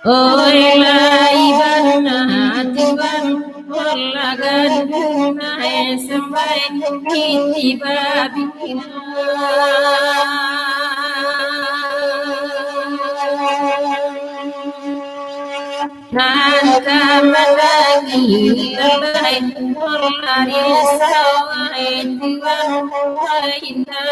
Oi lai bana tuan olagan nae sampai kiti babina nanta malagi labai olari sawai tuan waina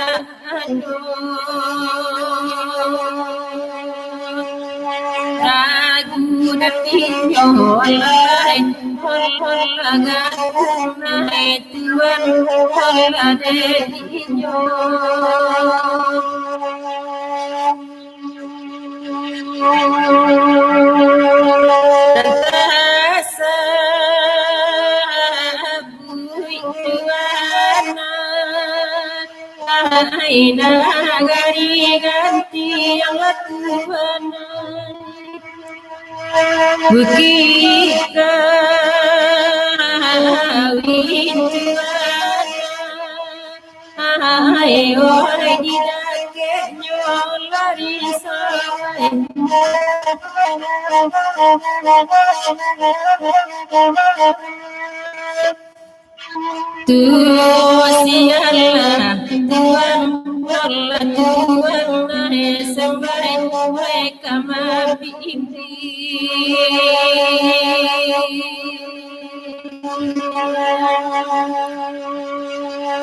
ragu datinyo alay holagan nae tuan holadetinyo tantasa bui tuana aina gari ganti yang tuana Bukika wintuana ayo didake nyolari sawai tu sialah tuan wala tuan nae sampai mereka mabindi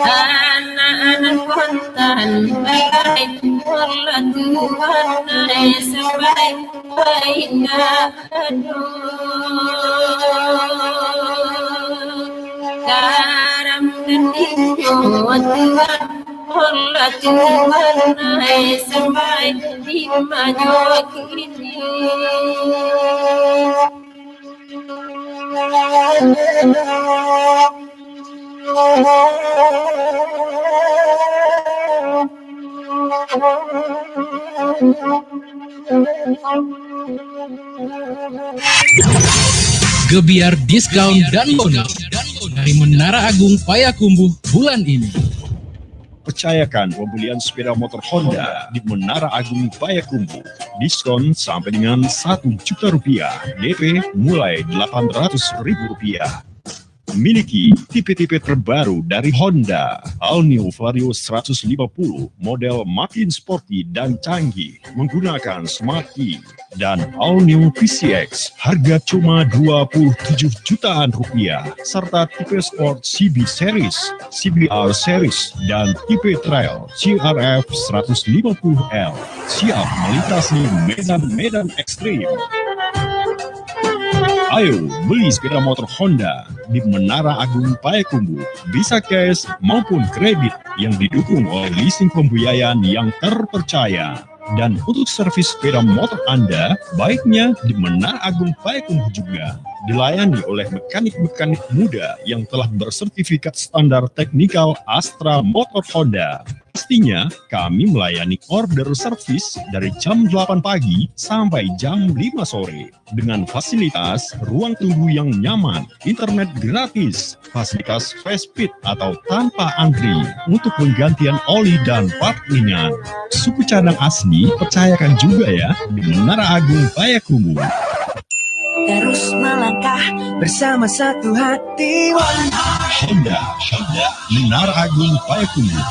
anak-anak kontan baik wala tuan nae sampai mereka garam gendinyo tuan Hola tuan nae sampai di maju kini Gebiar diskon dan bonus dari Menara Agung Payakumbuh bulan ini. Percayakan pembelian sepeda motor Honda di Menara Agung Payakumbuh. Diskon sampai dengan Rp1 juta. DP mulai Rp800.000. Miliki tipe-tipe terbaru dari Honda. All New Vario 150 model makin sporty dan canggih menggunakan Smart Key dan All New PCX harga cuma Rp27 jutaan serta tipe Sport CB Series, CBR Series dan tipe Trail CRF 150L siap melintasi medan-medan ekstrim. Ayo beli sepeda motor Honda di Menara Agung Payakumbuh. Bisa cash maupun kredit yang didukung oleh leasing pembiayaan yang terpercaya. Dan untuk servis sepeda motor Anda, baiknya di Menara Agung Payakumbuh juga. Dilayani oleh mekanik-mekanik muda yang telah bersertifikat standar teknikal Astra Motor Honda. Pastinya kami melayani order servis dari jam 8 pagi sampai jam 5 sore dengan fasilitas ruang tunggu yang nyaman, internet gratis, fasilitas fast speed atau tanpa antri untuk penggantian oli dan part ringan. Suku cadang asli percayakan juga ya di Menara Agung Payakumbuh. Terus melangkah bersama satu hati. Honda, Menara Agung Payakumbuh.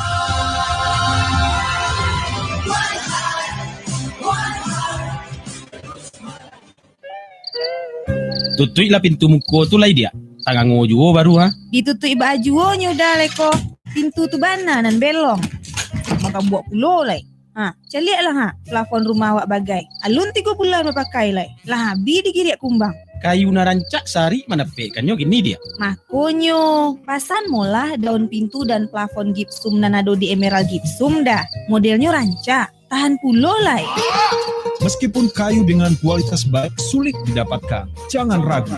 Tutui lah pintu muko tu lah dia. Tangan ngojo baru ha. Ditutui bajunya udah leko. Pintu tu bana nan belong. Maka buat pulo lai. Celiak lah plafon rumah awak bagai. Alun 3 bulan pakai lai. Lah habi digiriak kumbang. Kayu narancak sari mana pekannya gini dia. Makonyo, pasan molah daun pintu dan plafon gipsum nanado di emerald gipsum dah. Modelnya rancak, tahan pulo lai. Meskipun kayu dengan kualitas baik sulit didapatkan, jangan ragu.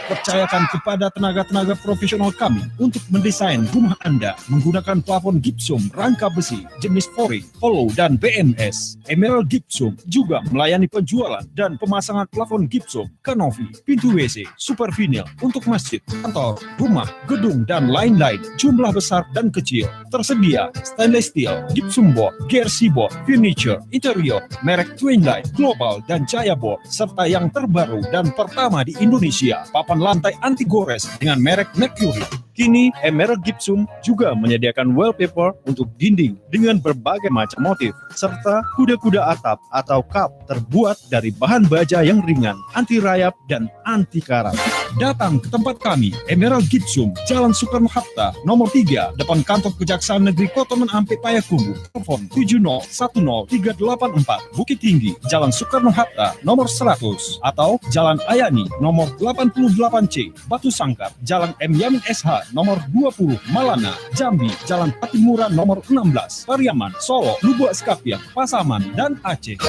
Percayakan kepada tenaga-tenaga profesional kami untuk mendesain rumah Anda menggunakan plafon gypsum rangka besi jenis flooring, hollow, dan BMS. Emerald Gypsum juga melayani penjualan dan pemasangan plafon gypsum, kanopi, pintu WC, super vinyl untuk masjid, kantor, rumah, gedung, dan lain-lain. Jumlah besar dan kecil. Tersedia stainless steel, gypsum board, GRC board, furniture, interior, merek Twinlight, Global, dan Jaya Board, serta yang terbaru dan pertama di Indonesia, papan lantai anti gores dengan merek Mercury. Kini, Emerald Gypsum juga menyediakan wallpaper untuk dinding dengan berbagai macam motif, serta kuda-kuda atap atau cup terbuat dari bahan baja yang ringan, anti rayap, dan anti karat. Datang ke tempat kami, Emerald Gypsum, Jalan Soekarno-Hatta, nomor 3, depan kantor Kejaksaan Negeri Kota Menampe Payakumbuh. Telepon 70103884, Bukit Tinggi, Jalan Soekarno-Hatta, nomor 100, atau Jalan Ayani, nomor 88C, Batu Sangkar, Jalan M. Yamin SH, nomor 20, Malana, Jambi, Jalan Patimura nomor 16, Pariaman, Solo, Lubuk Skapiak, Pasaman, dan Aceh.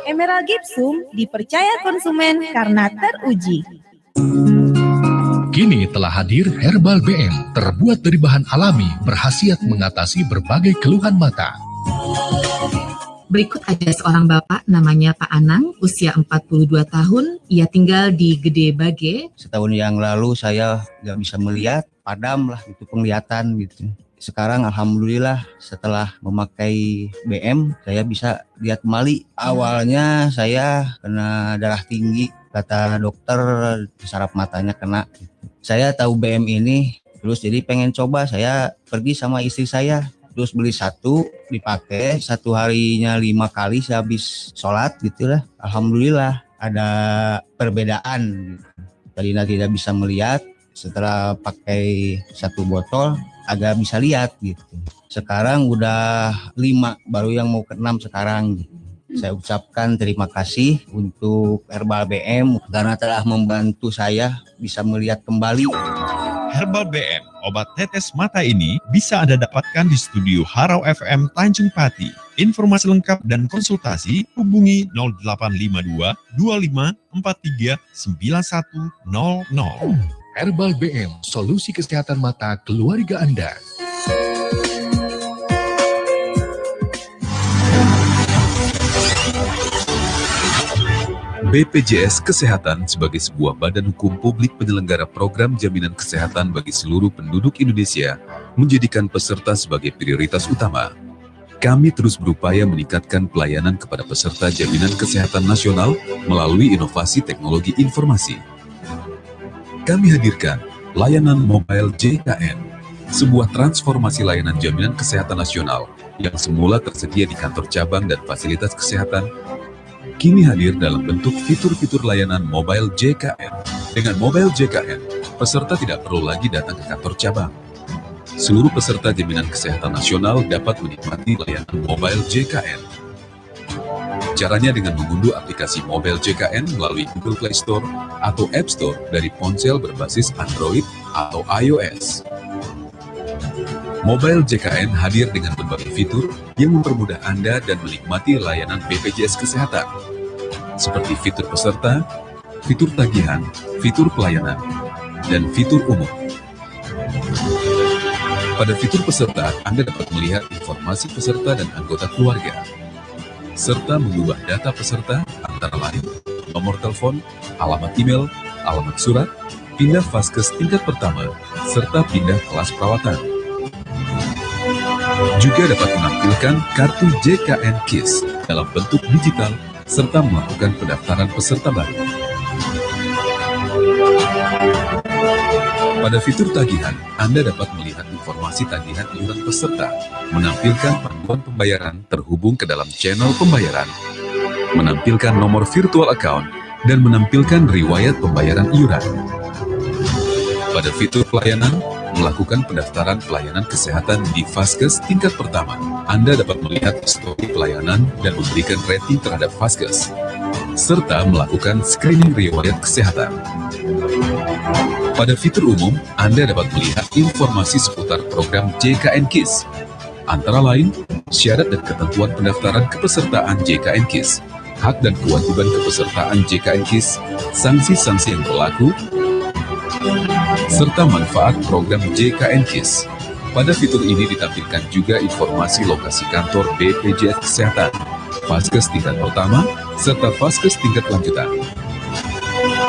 Emerald Gypsum dipercaya konsumen karena teruji. Kini telah hadir Herbal BM, terbuat dari bahan alami, berkhasiat mengatasi berbagai keluhan mata. Berikut ada seorang bapak namanya Pak Anang, usia 42 tahun, ia tinggal di Gede Bage. Setahun yang lalu saya nggak bisa melihat, padam lah itu penglihatan gitu. Sekarang alhamdulillah setelah memakai BM saya bisa lihat kembali. Awalnya saya kena darah tinggi, kata dokter saraf matanya kena. Saya tahu BM ini, terus jadi pengen coba, saya pergi sama istri saya. Terus beli satu, dipakai, satu harinya 5 kali saya habis sholat gitu lah. Alhamdulillah ada perbedaan. Tadinya tidak bisa melihat, setelah pakai satu botol agak bisa lihat gitu. Sekarang udah 5, baru yang mau ke-6 sekarang gitu. Saya ucapkan terima kasih untuk Herbal BM karena telah membantu saya bisa melihat kembali. Herbal BM, obat tetes mata ini bisa Anda dapatkan di studio Harau FM Tanjung Pati. Informasi lengkap dan konsultasi hubungi 0852 25 43 9100. Herbal BM, solusi kesehatan mata keluarga Anda. BPJS Kesehatan sebagai sebuah badan hukum publik penyelenggara program jaminan kesehatan bagi seluruh penduduk Indonesia menjadikan peserta sebagai prioritas utama. Kami terus berupaya meningkatkan pelayanan kepada peserta jaminan kesehatan nasional melalui inovasi teknologi informasi. Kami hadirkan layanan mobile JKN, sebuah transformasi layanan jaminan kesehatan nasional yang semula tersedia di kantor cabang dan fasilitas kesehatan, kini hadir dalam bentuk fitur-fitur layanan mobile JKN. Dengan mobile JKN, peserta tidak perlu lagi datang ke kantor cabang. Seluruh peserta jaminan kesehatan nasional dapat menikmati layanan mobile JKN. Caranya dengan mengunduh aplikasi mobile JKN melalui Google Play Store atau App Store dari ponsel berbasis Android atau iOS. Mobile JKN hadir dengan berbagai fitur yang mempermudah Anda dan menikmati layanan BPJS Kesehatan, seperti fitur peserta, fitur tagihan, fitur pelayanan, dan fitur umum. Pada fitur peserta, Anda dapat melihat informasi peserta dan anggota keluarga, serta mengubah data peserta antara lain nomor telepon, alamat email, alamat surat, pindah vaskes tingkat pertama, serta pindah kelas perawatan. Juga dapat menampilkan kartu JKN KIS dalam bentuk digital serta melakukan pendaftaran peserta baru. Pada fitur tagihan, Anda dapat melihat informasi tagihan iuran peserta, menampilkan panduan pembayaran terhubung ke dalam channel pembayaran, menampilkan nomor virtual account, dan menampilkan riwayat pembayaran iuran. Pada fitur pelayanan, melakukan pendaftaran pelayanan kesehatan di Vaskes tingkat pertama. Anda dapat melihat histori pelayanan dan memberikan rating terhadap Vaskes, serta melakukan screening riwayat kesehatan. Pada fitur umum, Anda dapat melihat informasi seputar program JKN KIS, antara lain syarat dan ketentuan pendaftaran kepesertaan JKN KIS, hak dan kewajiban kepesertaan JKN KIS, sanksi-sanksi yang berlaku, serta manfaat program JKN KIS. Pada fitur ini ditampilkan juga informasi lokasi kantor BPJS Kesehatan, Vaskes tingkat pertama, serta Vaskes tingkat lanjutan.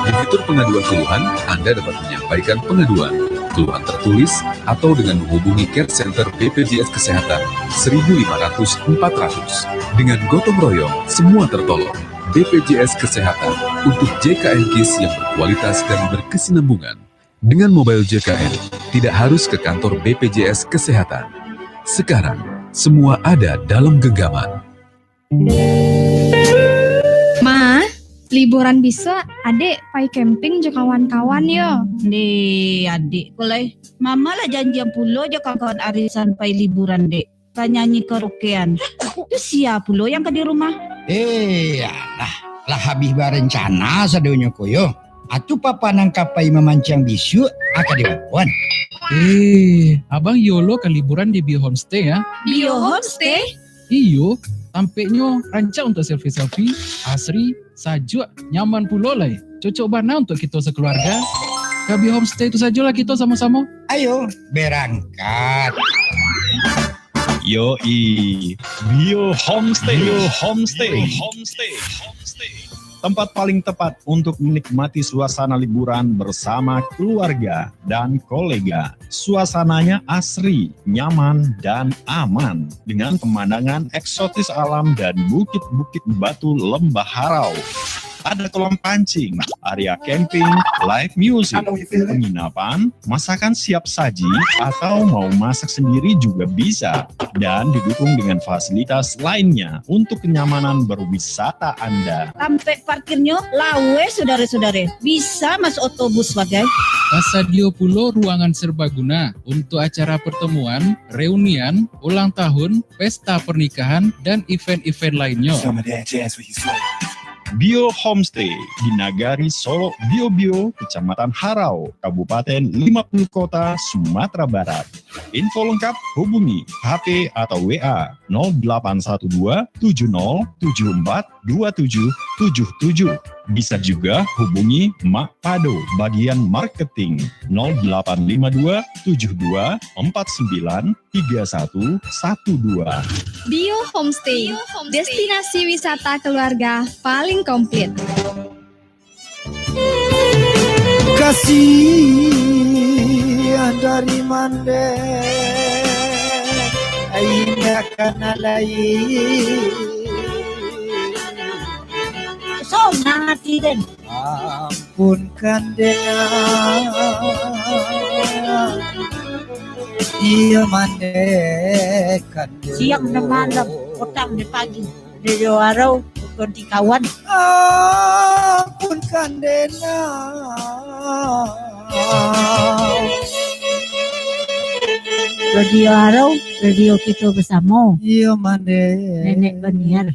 Di fitur pengaduan keluhan, Anda dapat menyampaikan pengaduan, keluhan tertulis, atau dengan menghubungi Care Center BPJS Kesehatan 1500-400. Dengan gotong royong, semua tertolong. BPJS Kesehatan untuk JKN KIS yang berkualitas dan berkesinambungan. Dengan mobile JKN, tidak harus ke kantor BPJS Kesehatan. Sekarang, semua ada dalam genggaman. Ma, liburan bisa adek pai camping je kawan-kawan yo. Deh adik kulai. Mama lah janjian pulo je kawan arisan pai liburan dek. Nyanyi karaokean. Itu siapa pulo yang ke di rumah? Lah habis berencana sadonya koyo. Atu papa nang kapai memancang bisu aka diwan. Abang Yolo ke liburan di Bio Homestay ya. Bio homestay? Iyo, tampaknya rancang untuk selfie-selfie, asri, sajuk, nyaman pula lah. Cocok bana untuk kita sekeluarga. Ke Bio Homestay itu sajalah kita sama-sama. Ayo berangkat. Yoi, Bio Homestay. Tempat paling tepat untuk menikmati suasana liburan bersama keluarga dan kolega. Suasananya asri, nyaman, dan aman. Dengan pemandangan eksotis alam dan bukit-bukit batu lembah Harau. Ada kolam pancing, area camping, live music, penginapan, masakan siap saji, atau mau masak sendiri juga bisa. Dan didukung dengan fasilitas lainnya untuk kenyamanan berwisata Anda. Sampai parkirnya lawe saudara-saudara. Bisa masuk otobus bagai. Kasadio Pulo ruangan serbaguna untuk acara pertemuan, reunian, ulang tahun, pesta pernikahan, dan event-event lainnya. Bio Homestay di Nagari Solo Bio, Kecamatan Harau, Kabupaten 50 Kota, Sumatera Barat. Info lengkap hubungi HP atau WA 0812 70 74 2777. Bisa juga hubungi Mak Pado bagian marketing 0852 72 49 3112. Bio homestay, destinasi wisata keluarga paling komplit. Kasihan dari mande aina kana lain. So, nangati din. Ampunkan dengar ia mandekan Siang dan malam, petang dan pagi. Dari araw, ganti kawan. ampunkan dengar Radio araw, radio kita bersama. ia mandekan Nenek Baniar.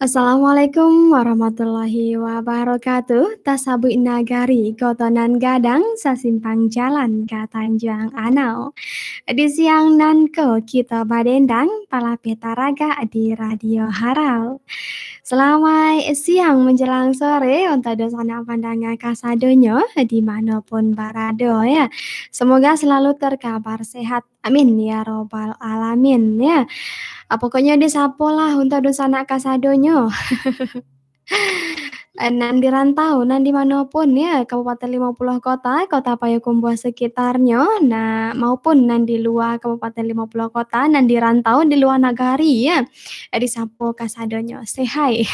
Assalamualaikum warahmatullahi wabarakatuh. Tasabu Nagari, Kotonan Gadang, Sasimpang Jalan, Katanjang Anau. Di siang nan ke kita badendang, Palapeta Raga di Radio Harau. Selamat siang menjelang sore untuk dosana pandangan kasadonyo dimanapun berada ya. Semoga selalu terkabar sehat. Amin ya robbal alamin ya. Pokoknya disapolah untuk dosana kasadonyo. Nan di rantau, nan dimanapun ya, Kabupaten 50 Kota, Kota Payakumbuh sekitarnya, nah maupun nan di luar Kabupaten 50 Kota, nan di rantau di luar nagari ya, disapo kasadonyo, say hi.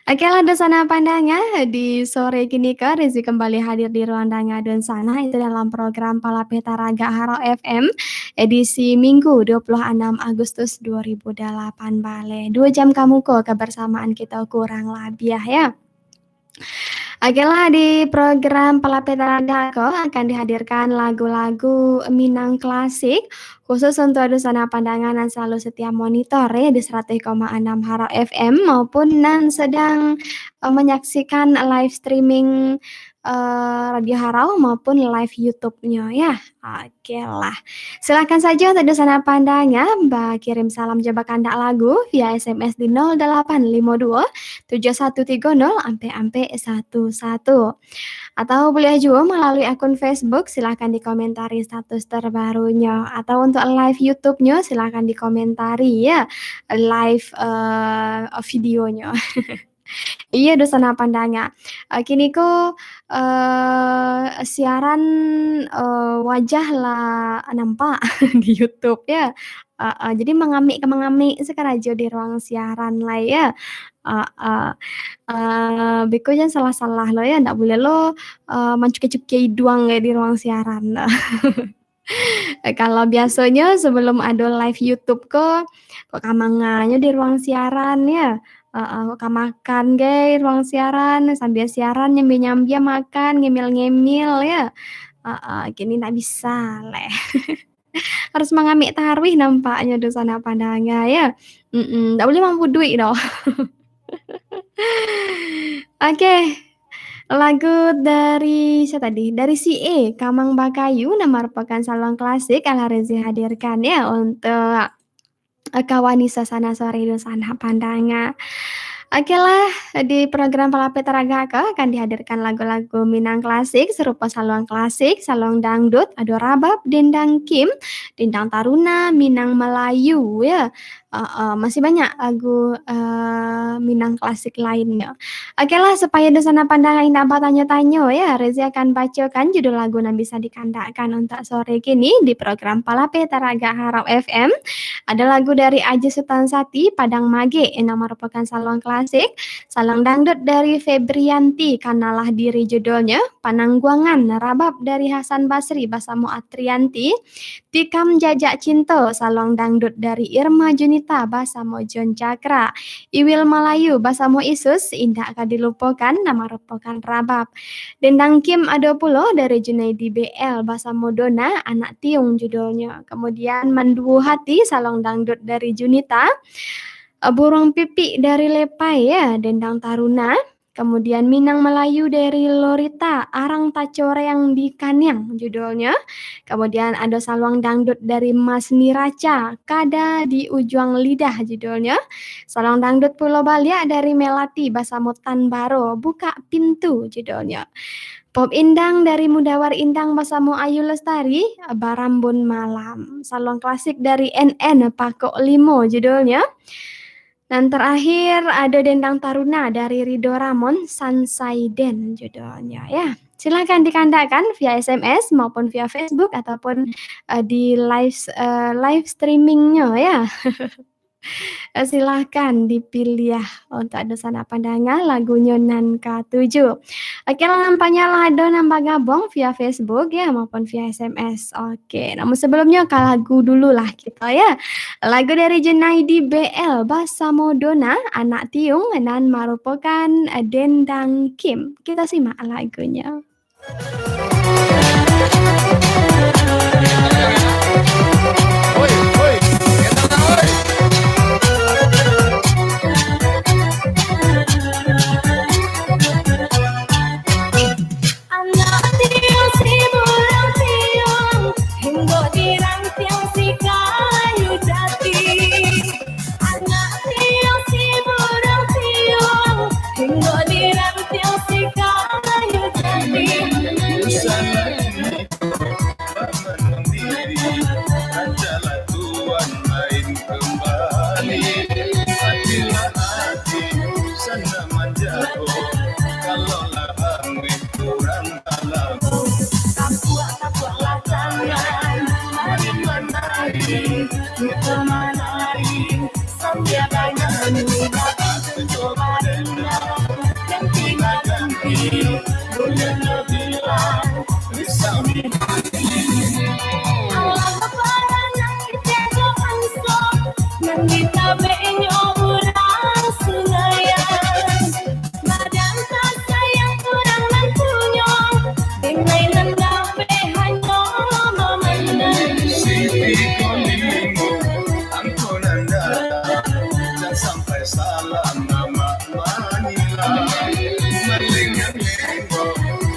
Oke lah dosana pandangan di sore kini ke Rizky kembali hadir di ruang dan sana itu dalam program Palapeta Raga Harau FM edisi Minggu 26 Agustus 2008 bale 2 jam kamu kok kebersamaan kita kurang lebih ya. Oke lah di program Palapeta Raga akan dihadirkan lagu-lagu Minang klasik khusus untuk dosana pandangan yang selalu setia monitor ya di 100,6 Harau FM maupun nan sedang menyaksikan live streaming Radio Harau maupun live YouTube-nya ya. Oke lah. Silakan saja untuk sana pandangnya Mbak kirim salam coba kandak lagu via SMS di 0852 7130 ampe 11. Atau boleh juga melalui akun Facebook, silahkan dikomentari status terbarunya. Atau untuk live YouTube-nya silahkan dikomentari ya live videonya. Iya dosana pandangnya. Kini ko siaran wajah lah nampak di YouTube ya. Jadi mengamik sekarang aja di ruang siaran lah ya. Beko jangan salah-salah lo ya, ndak boleh lo mancuke-cuke hidung ya di ruang siaran. Kalau biasanya sebelum ada live YouTube kok kamangannya di ruang siaran ya. Kok makan ge ruang siaran sambil siaran nyambi-nyambi makan ngemil-ngemil ya. Gini ndak bisa leh. Harus mengamik tarwih nampaknya dosana pandangnya ya. Ndak boleh mampu duit doh. Oke. Lagu dari siapa tadi? Dari si E, Kamang Bakayu, nama merupakan salon klasik ala Rezi hadirkan ya untuk Kawanisa sana sore dosana pandanga. Oke lah, di program Palape Taragaka akan dihadirkan lagu-lagu Minang klasik serupa salon klasik, salon dangdut, ado rabab, dendang kim, dendang taruna, Minang Melayu ya. Masih banyak lagu Minang klasik lainnya. Oke lah, supaya dosana pandangan indah tanya-tanya ya, Rezi akan bacakan judul lagu yang bisa dikandakkan untuk sore kini di program Palape Taraga Harau FM. Ada lagu dari Aji Sutansati, Padang Mage, yang merupakan salon klasik, salon dangdut dari Febrianti, Kanalah Diri judulnya, Panangguangan, rabab dari Hasan Basri, Basamo Atrianti, Tikam Jajak Cinta, salon dangdut dari Irma Junita, Basamo John Cakra, Iwil Melayu, Basamo Isus, Indah akan dilupakan, nama merupakan rabab. Dendang Kim ada pula dari Junaidi BL, Basamo Dona, Anak Tiung judulnya. Kemudian Manduo Hati, salon dangdut dari Junita, Burung Pipi dari Lepai ya, Dendang Taruna. Kemudian Minang Melayu dari Lorita, Arang Tacoreang di Kanyang judulnya. Kemudian ada Saluang Dangdut dari Mas Niraca, Kada di Ujung Lidah judulnya. Saluang Dangdut Pulau Balia dari Melati, Basamutan Baro, Buka Pintu judulnya. Pop Indang dari Mudawar Indang Basamo Ayu Lestari, Barambun Malam. Saluang Klasik dari NN Pakok Limo judulnya. Dan terakhir ada Dendang Taruna dari Rido Ramon, Sansaiden judulnya ya. Silakan dikandakkan via SMS maupun via Facebook ataupun di live streamingnya ya. Silahkan dipilih ya untuk dosana pandangan lagunya nan ke-7. Oke lah, nampaknya lah ada nambah gabung via Facebook ya maupun via SMS. Oke, namun sebelumnya ke lagu dulu lah kita ya. Lagu dari Junaidi BL, Basamo Dona, Anak Tiung, dan merupakan Dendang Kim. Kita simak lagunya.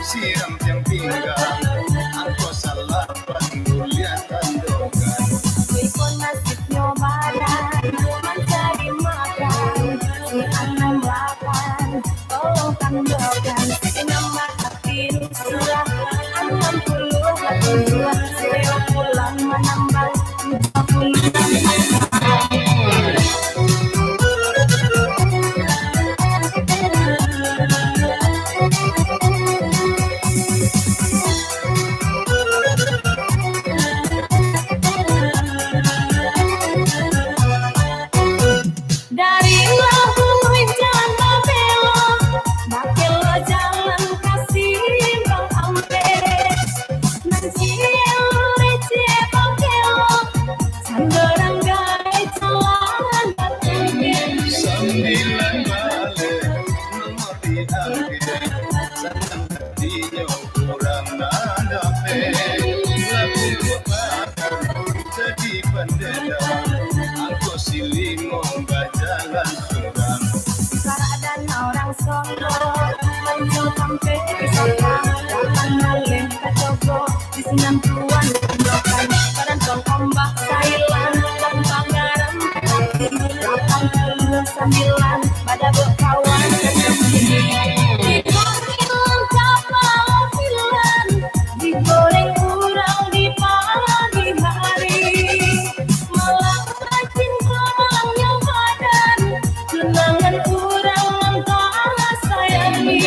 Si Dari lampu jalan Babelo jalan kasih Bang Ambes Nanti lece Babelo Sandorang gai jalan Batu Sembilan balik nomor di hati Sangat hatinya kurang nadape Lagu bakar jadi pendeta Aku silimong jalan surang Para dan orang Solo Menjual sampai ke sana Datang nalih ke Jogo Di Sinan Tuan Lokan Badan tong ombak Thailand Dan Pangaran Datang ke 9 Pada berkawan Digoreng kapal filan Digoreng urang di pagi hari Malang rajin malangnya badan Kenangan urang antara sayangi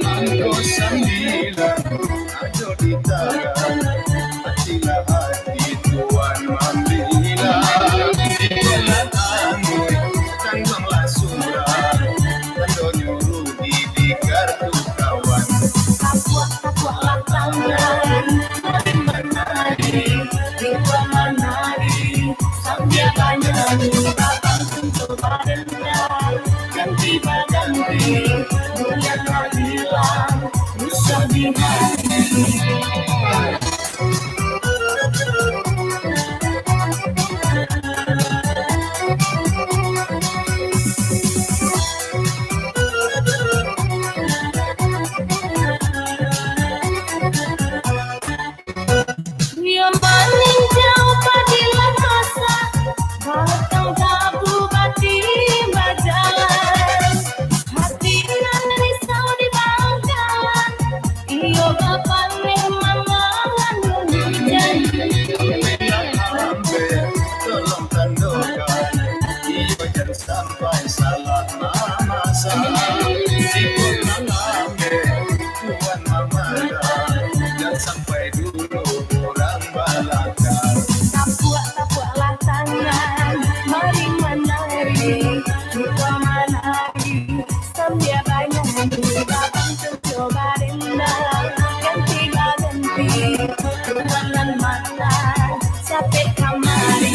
Aku sembilan Ajo di tangan Hatilah hati Tuan Mambila Di bulan amoy Tanggunglah surang Tando nyuruh di kartu kawan Kapuak-kapuaklah tangan Mari menari Riwa menari Sambil banyanyi Babang tentu barendang Ganti-ganti Bulan hilang Rusak di hati Dia meninjau padilan rasa Batang tabu bati bajalan Hati nan risau di bangkalan Iyo bapak nih mangalan hujan Tolong tandokan Ibu jangan sampai salah masa Sibuk mengambil Tuan Mamada Dan sampai dulu orang balakar Tapuak-tapuaklah tangan Mari menari Lupa menari Sambil banyanyi Babang tentu barendang Ganti-ganti Tuanan mantan Capek kamari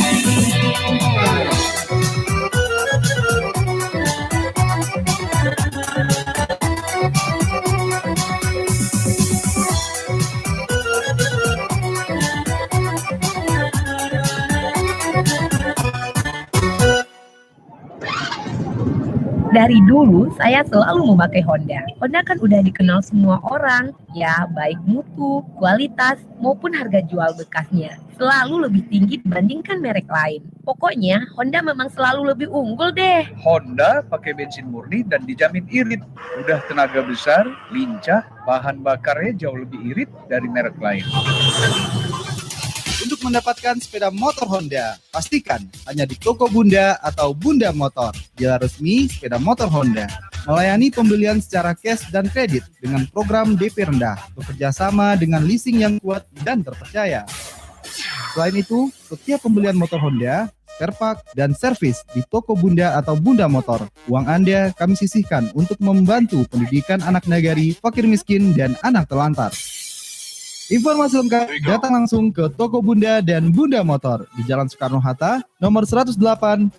Dari dulu saya selalu memakai Honda. Honda kan udah dikenal semua orang, ya baik mutu, kualitas, maupun harga jual bekasnya. Selalu lebih tinggi dibandingkan merek lain. Pokoknya Honda memang selalu lebih unggul deh. Honda pakai bensin murni dan dijamin irit. Udah tenaga besar, lincah, bahan bakarnya jauh lebih irit dari merek lain. Untuk mendapatkan sepeda motor Honda, pastikan hanya di toko Bunda atau Bunda Motor, dealer resmi sepeda motor Honda. Melayani pembelian secara cash dan kredit dengan program DP rendah, bekerja sama dengan leasing yang kuat dan terpercaya. Selain itu, setiap pembelian motor Honda, spare part, dan servis di toko Bunda atau Bunda Motor, uang Anda kami sisihkan untuk membantu pendidikan anak nagari, fakir miskin, dan anak telantar. Informasi lengkap datang langsung ke toko Bunda dan Bunda Motor di Jalan Soekarno-Hatta, nomor 108,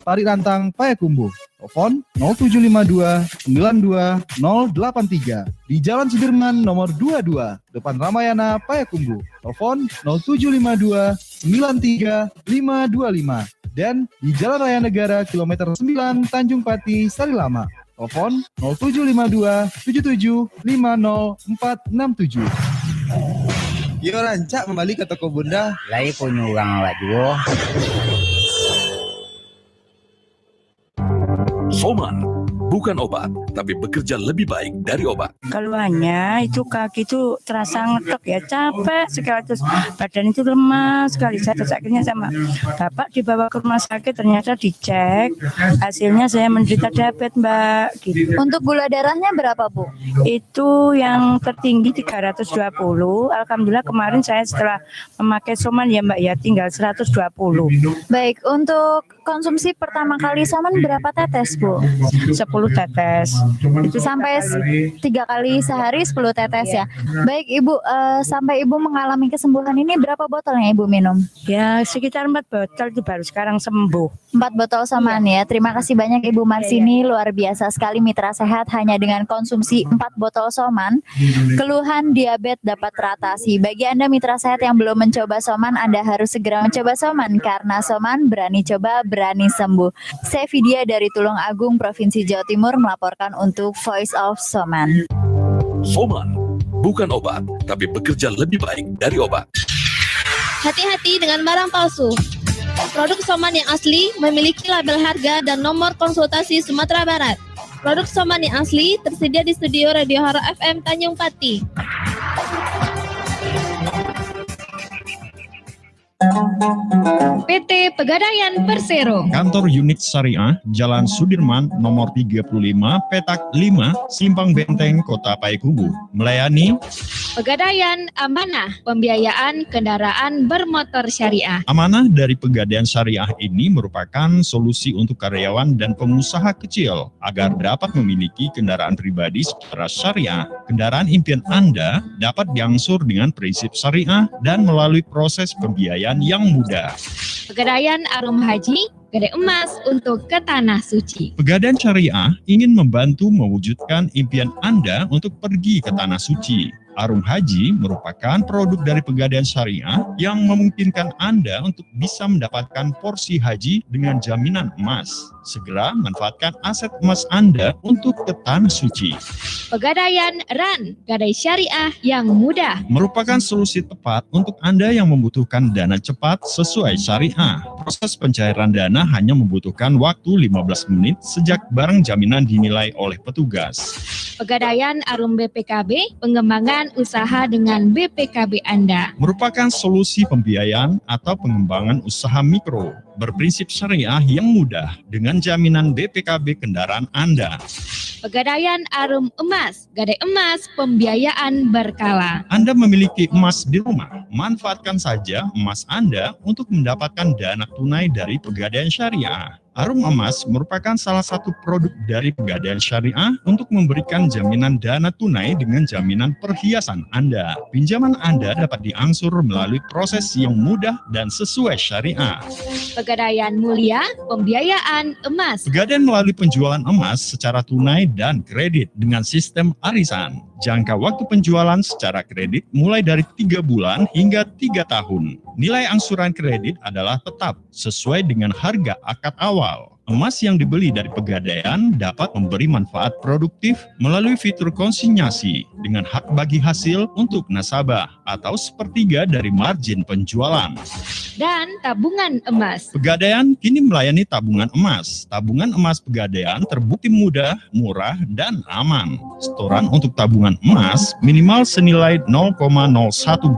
Parirantang, Payakumbuh. Telepon 0752 92 083. Di Jalan Sudirman nomor 22, depan Ramayana, Payakumbuh. Telepon 0752 93 525. Dan di Jalan Raya Negara kilometer 9 Tanjung Pati, Sarilama. Telepon 0752 77 50 467. Yo rancak kembali ke toko Bunda. Lai punya orang lah juga. Soman, bukan obat, tapi bekerja lebih baik dari obat. Keluhannya itu kaki itu terasa ngetok ya, capek sekali, terus badan itu lemas sekali. Terus akhirnya sama bapak dibawa ke rumah sakit, ternyata dicek, hasilnya saya menderita diabetes Mbak. Gitu. Untuk gula darahnya berapa Bu? Itu yang tertinggi 320, alhamdulillah kemarin saya setelah memakai Soman ya Mbak ya tinggal 120. Baik, untuk konsumsi pertama kali Soman berapa tetes Bu? 10 tetes. Itu sampai 3 kali sehari 10 tetes ya. Baik Ibu, sampai Ibu mengalami kesembuhan ini berapa botol yang Ibu minum? Ya sekitar 4 botol itu baru sekarang sembuh. 4 botol Soman ya. Terima kasih banyak Ibu Marsini, luar biasa sekali mitra sehat hanya dengan konsumsi 4 botol Soman. Keluhan diabetes dapat teratasi. Bagi Anda mitra sehat yang belum mencoba Soman, Anda harus segera mencoba Soman karena Soman berani coba, berani sembuh. Saya Vidya dari Tulung Agung, Provinsi Jawa Timur melaporkan untuk Voice of Soman. Soman, bukan obat, tapi bekerja lebih baik dari obat. Hati-hati dengan barang palsu. Produk Soman yang asli memiliki label harga dan nomor konsultasi Sumatera Barat. Produk Soman yang asli tersedia di studio Radio Haro FM Tanjung Pati. PT Pegadaian Persero. Kantor Unit Syariah, Jalan Sudirman, nomor 35, Petak 5, Simpang Benteng, Kota Payakumbuh. Melayani Pegadaian Amanah, pembiayaan kendaraan bermotor syariah. Amanah dari Pegadaian Syariah ini merupakan solusi untuk karyawan dan pengusaha kecil agar dapat memiliki kendaraan pribadi secara syariah. Kendaraan impian Anda dapat diangsur dengan prinsip syariah dan melalui proses pembiayaan yang mudah. Pegadaian Arum Haji, Gede Emas untuk ke Tanah Suci. Pegadaian Syariah ingin membantu mewujudkan impian Anda untuk pergi ke Tanah Suci. Arum Haji merupakan produk dari Pegadaian Syariah yang memungkinkan Anda untuk bisa mendapatkan porsi haji dengan jaminan emas. Segera manfaatkan aset emas Anda untuk ke Tanah Suci. Pegadaian RAN, Gadai Syariah yang mudah. Merupakan solusi tepat untuk Anda yang membutuhkan dana cepat sesuai syariah. Proses pencairan dana hanya membutuhkan waktu 15 menit sejak barang jaminan dinilai oleh petugas. Pegadaian Arum BPKB, pengembangan usaha dengan BPKB Anda. Merupakan solusi pembiayaan atau pengembangan usaha mikro berprinsip syariah yang mudah dengan jaminan BPKB kendaraan Anda. Pegadaian Arum Emas, Gadai Emas, pembiayaan berkala. Anda memiliki emas di rumah, manfaatkan saja emas Anda untuk mendapatkan dana tunai dari Pegadaian Syariah. Arum Emas merupakan salah satu produk dari Pegadaian Syariah untuk memberikan jaminan dana tunai dengan jaminan perhiasan Anda. Pinjaman Anda dapat diangsur melalui proses yang mudah dan sesuai syariah. Pegadaian Mulia, pembiayaan emas. Pegadaian melalui penjualan emas secara tunai dan kredit dengan sistem arisan. Jangka waktu penjualan secara kredit mulai dari 3 bulan hingga 3 tahun. Nilai angsuran kredit adalah tetap sesuai dengan harga akad awal. Emas yang dibeli dari Pegadaian dapat memberi manfaat produktif melalui fitur konsinyasi dengan hak bagi hasil untuk nasabah atau sepertiga dari margin penjualan. Dan tabungan emas. Pegadaian kini melayani tabungan emas. Tabungan emas Pegadaian terbukti mudah, murah, dan aman. Setoran untuk tabungan emas minimal senilai 0,01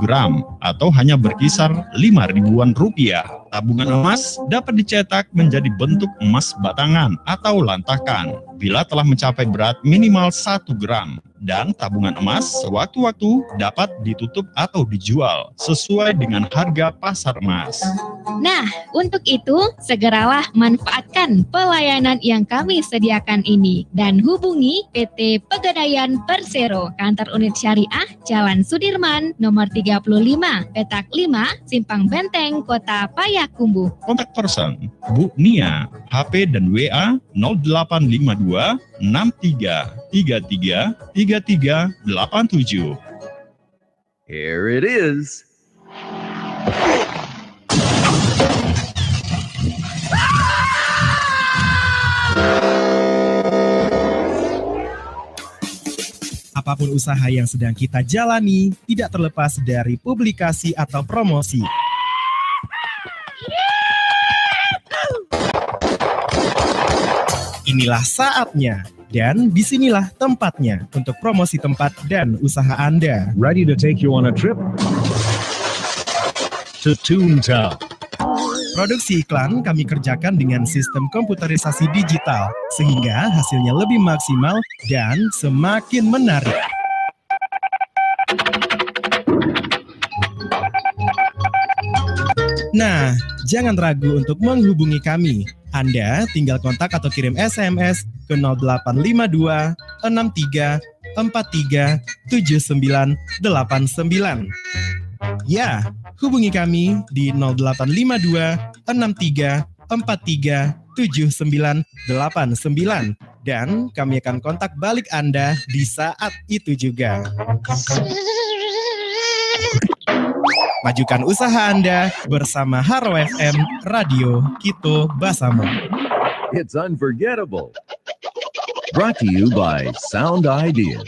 gram atau hanya berkisar 5.000-an rupiah. Tabungan emas dapat dicetak menjadi bentuk emas batangan atau lantakan bila telah mencapai berat minimal 1 gram. Dan tabungan emas sewaktu-waktu dapat ditutup atau dijual sesuai dengan harga pasar emas. Nah, untuk itu segeralah manfaatkan pelayanan yang kami sediakan ini dan hubungi PT Pegadaian Persero, kantor unit syariah Jalan Sudirman nomor 35, Petak 5, Simpang Benteng, Kota Payakumbuh. Kontak person Bu Nia, HP dan WA 0852 6333 3387. Here it is. Apapun usaha yang sedang kita jalani, tidak terlepas dari publikasi atau promosi. Inilah saatnya Dan disinilah tempatnya untuk promosi tempat dan usaha Anda. Ready to take you on a trip to Toontown. Produksi iklan kami kerjakan dengan sistem komputerisasi digital, sehingga hasilnya lebih maksimal dan semakin menarik. Nah, jangan ragu untuk menghubungi kami. Anda tinggal kontak atau kirim SMS ke 0852 63 43 7989. Ya, hubungi kami di 0852 63 43 7989 dan kami akan kontak balik Anda di saat itu juga. Majukan usaha Anda bersama Haro FM Radio Kito Basamo. It's unforgettable. Brought to you by Sound Ideas.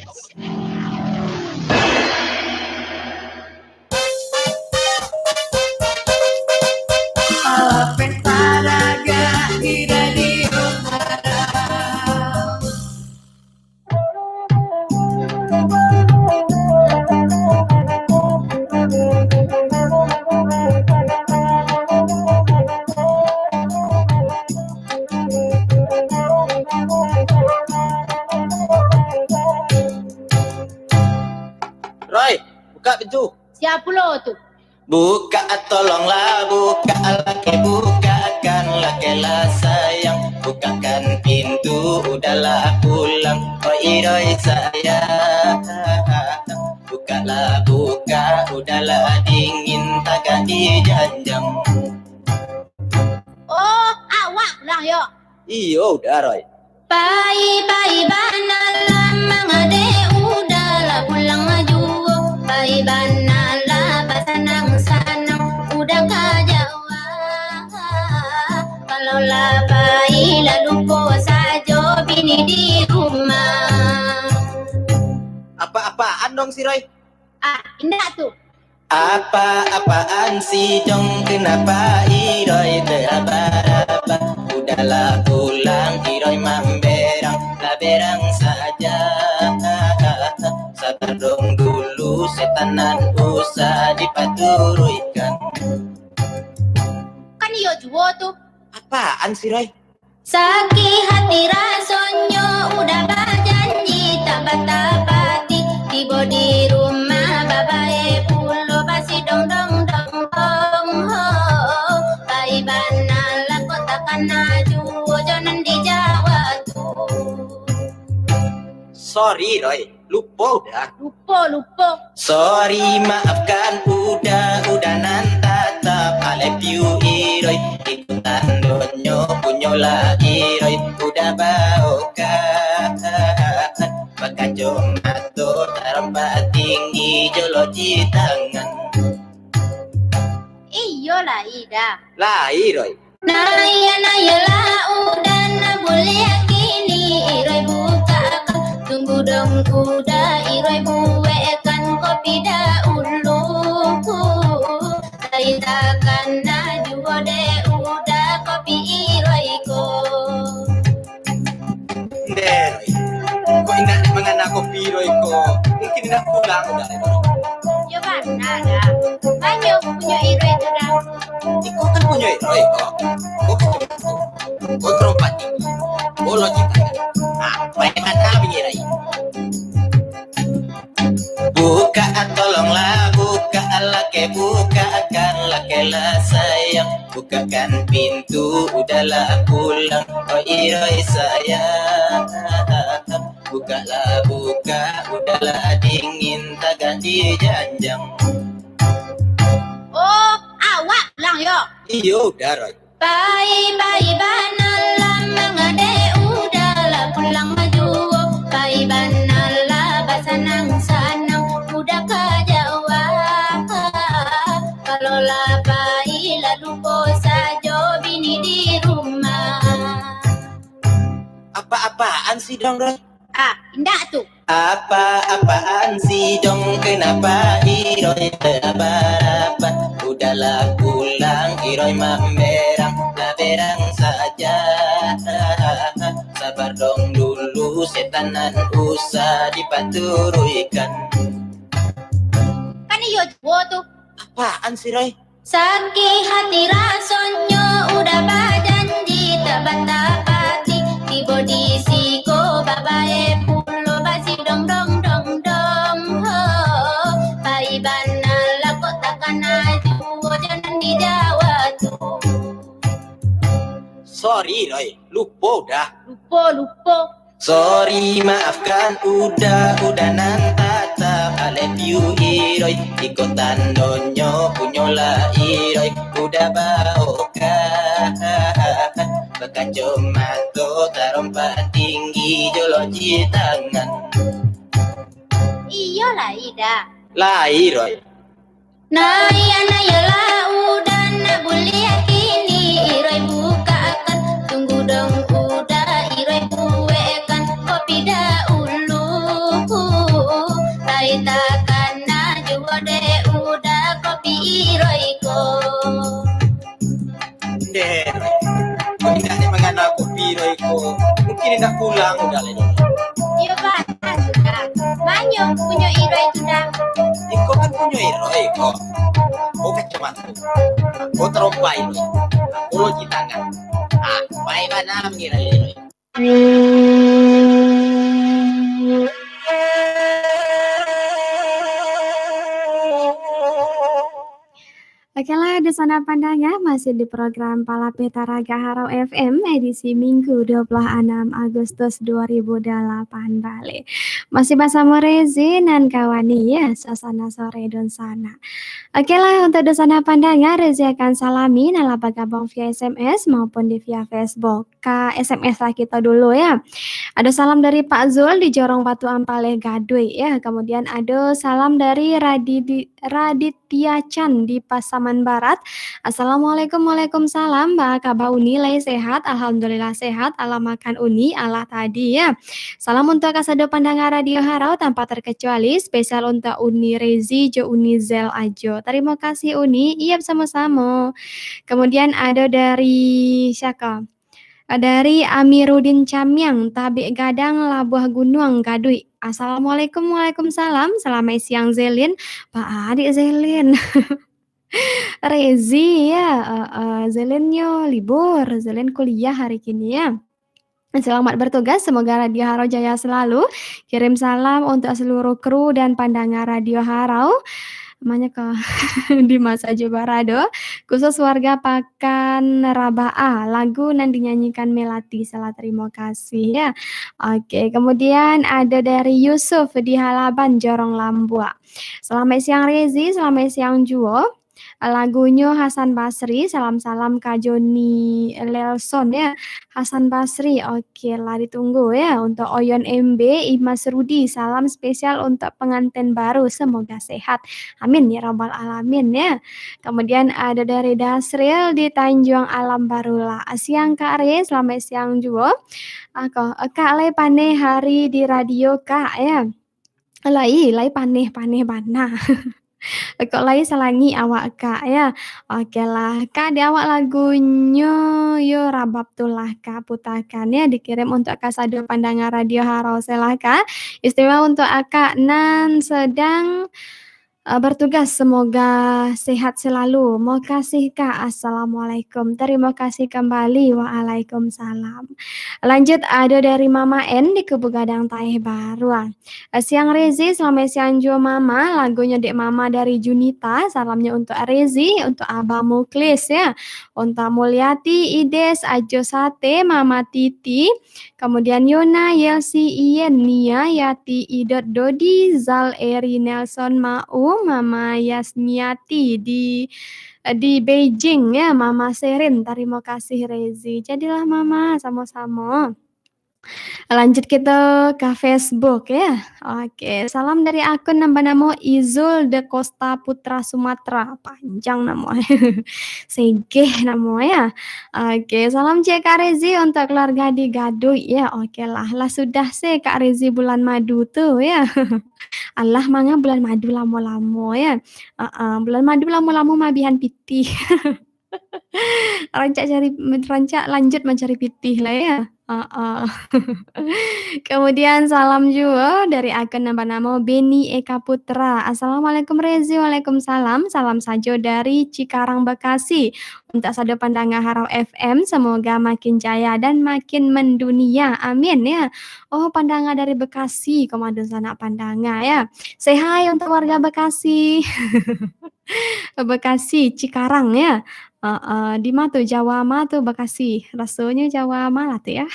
Roy, buka pintu. Siapa lo tuh? Buka, tolonglah buka, laki bukakan, lakilah sayang, bukakan pintu, udahlah pulang, Roy sayang. Bukalah buka, udahlah dingin, tagak dijanjang. Oh, awak pulang yo. Iyo, udah Roy. Pai banalah mangade udahlah pulang maju. Pai banalah basanang udah kajawa. Kalau lah pai lalu po sajo bini di rumah. Apa-apaan dong si Roy? Indah tuh. Apa-apaan sih dong, kenapa Roy teraba-raba? Udahlah pulang Roy mamberang, laberang saja. Sabar dong dulu, setanan usah dipaturuikan. Kan iyo juo tuh. Apaan sih Roy? Sakit hati rasonyo, udah berjanji tak batapati. Tiba di rumah babae pulo basi dong dong dong dong ho. Pai banala kota kanaju ojonan di Jawa tuh. Sorry Roy, lupa udah. Lupa. Sorry maafkan udah nan tatap alep you Roy. Ikutan donyo punyo lagi Roy, udah bau kan. Baka jomato tarampa tinggi jolo di tangan. Iyo lah Ida. Lai Roy. Naya lah udah na boleh kini Roy bukakan. Tunggu dong udah Roy buekan kopi dahulu. Saya takkan najwa de udah kopi Roy ko. Roy, kok indah mengana kopi Roy ko? Mungkin indah pulang udah Roy. Ya mana dah. Banyak punya Roy itu dah. Iko kan punya Roy kok. Kok terompat tinggi. Bolo kita. Banyak kata Roy. Buka, tolonglah buka, laki bukakan, lakilah sayang, bukakan pintu, udahlah pulang, Roy sayang. Bukalah buka, udahlah dingin, tagak dijanjang. Oh, awak pulang yo. Iyo udah Roy. Pai banalah mangade udahlah pulang maju. Pai banalah basanang udah kajawa. Kalau lah pai lalu po sajo bini di rumah. Apa-apaan sih dong Roy? Indah tuh. Apa-apaan sih dong, kenapa Roy teraba-raba? Udahlah pulang Roy mamberang, laberang saja. Sabar dong dulu, perjalanan usah dipaturuykan. Kan iyo tuh. Apaan sih Roy? Sakit hati rasonyo udah berjanji tak batapati di body siko babae pulo basi dong dong dong dong ho pai bana lakot takkan aju jangan di Jawa tuh. Sorry Roy, lupa udah. Lupa. Sorry maafkan udah nantata I love you Iroy ikutan donyo punyola Iroy udah baokan bakaco mato tarompa tinggi joloji tangan. Iya lah Ida. Lah Iroy. Nah iya lah udah nak boleh kini Iroy buka akan tunggu dong udah Iroy kue kopi dahulu tai takkan najwa de udah kopi Iroyko Deh Roy tidak ada mengenal kopi Royko mungkin tidak pulang udah lagi. Iya Pak sudah banyak punya Iroy sudah Iko kan punya Iroy kok. Oh kacamata oh terompai Roy oh tangan baik mana mengira Iroy. Oke lah, di sana pandangnya masih di program Palapita Raga Harau FM edisi Minggu 26 Agustus 2008 balik. Masih bersama Rezi dan kawani ya, suasana sore dan sana. Oke lah, untuk di sana pandangnya Rezi akan salami nala bagabong via SMS maupun di via Facebook. Ke SMS lah kita dulu ya. Ada salam dari Pak Zul di Jorong Batu Ampale Gadui ya. Kemudian ada salam dari Raditya Chan di Pasaman Barat. Assalamualaikum, waalaikumsalam. Mbak kabar Uni lay sehat? Alhamdulillah sehat. Allah makan Uni Allah tadi ya. Salam untuk kasado pandangan Radio Harau tanpa terkecuali spesial untuk Uni Rezi jo Uni Zel Ajo. Terima kasih Uni. Iya sama-sama. Kemudian ada dari siapa? Dari Amiruddin Camyang, Tabik Gadang, Labuh Gunung, Gadui. Assalamualaikum, waalaikumsalam. Selamat siang Zelin. Pak adik Zelin. Rezi ya, Zelinnya libur, Zelin kuliah hari kini ya. Selamat bertugas, semoga Radio Harau jaya selalu. Kirim salam untuk seluruh kru dan pandangan Radio Harau. Namanya ke Dimas Ajo Barado, khusus warga Pakan Rabaa, lagu yang dinyanyikan Melati. Salah terima kasih ya. Oke, kemudian ada dari Yusuf di Halaban Jorong Lambua. Selamat siang Rezi, selamat siang Juo. Lagunya Hasan Basri, salam-salam Kak Joni Lelson ya. Hasan Basri, oke lah ditunggu ya. Untuk Oyon MB, Imas Rudi, salam spesial untuk pengantin baru, semoga sehat. Amin ya rabbal alamin ya. Kemudian ada dari Dasril di Tanjung Alam Barulah. Siang Kak Re, selamat siang juga. Kak Le paneh hari di radio Kak ya. Lai paneh bana. Kok lagi selangi awak Kak ya. Oke lah Kak, di awak lagunya yo rabab tulah Kak putakan ya, dikirim untuk kasado pandangan Radio Harau selah Kak. Istimewa untuk Kak nan sedang bertugas, semoga sehat selalu. Mau kasih Kak. Assalamualaikum. Terima kasih kembali. Waalaikumsalam. Lanjut ada dari Mama N di Kubu Gadang Taeh Baru. Siang Rezi, selamat siang juga Mama. Lagunya Dek Mama dari Junita. Salamnya untuk Rezi, untuk Abah Muklis ya. Untuk Mulyati, Ides, Ajo Sate, Mama Titi. Kemudian Yona, Yelsi, Ien, Nia, Yati, Idot, Dodi, Zal, Eri, Nelson, Mau, Mama Yasmiati di Beijing ya, Mama Serin. Terima kasih Rezi. Jadilah Mama sama-sama. Lanjut kita ke Facebook ya. Oke, salam dari akun nama Izul de Costa Putra Sumatera. Panjang namanya. Segeh namanya. Oke, salam cek Kak Rezi untuk keluarga di Gadui ya. Oke lah sudah sih Kak Rezi bulan madu tuh ya. Allah mangga bulan madu lamo-lamo ya. Bulan madu lamo-lamo mabihan piti. rancak lanjut mencari pitih lah ya. Kemudian salam juga dari akun nama Beni Eka Putra. Assalamualaikum Rezi, waalaikumsalam. Salam sajo dari Cikarang Bekasi. Untuk sadu pandangan Harau FM, semoga makin jaya dan makin mendunia. Amin ya. Oh, pandangan dari Bekasi, komandan sanak pandangan ya. Say hi untuk warga Bekasi. Bekasi, Cikarang ya. Di mana tuh Jawa mah tuh Bekasi. Rasanya Jawa malah tuh ya.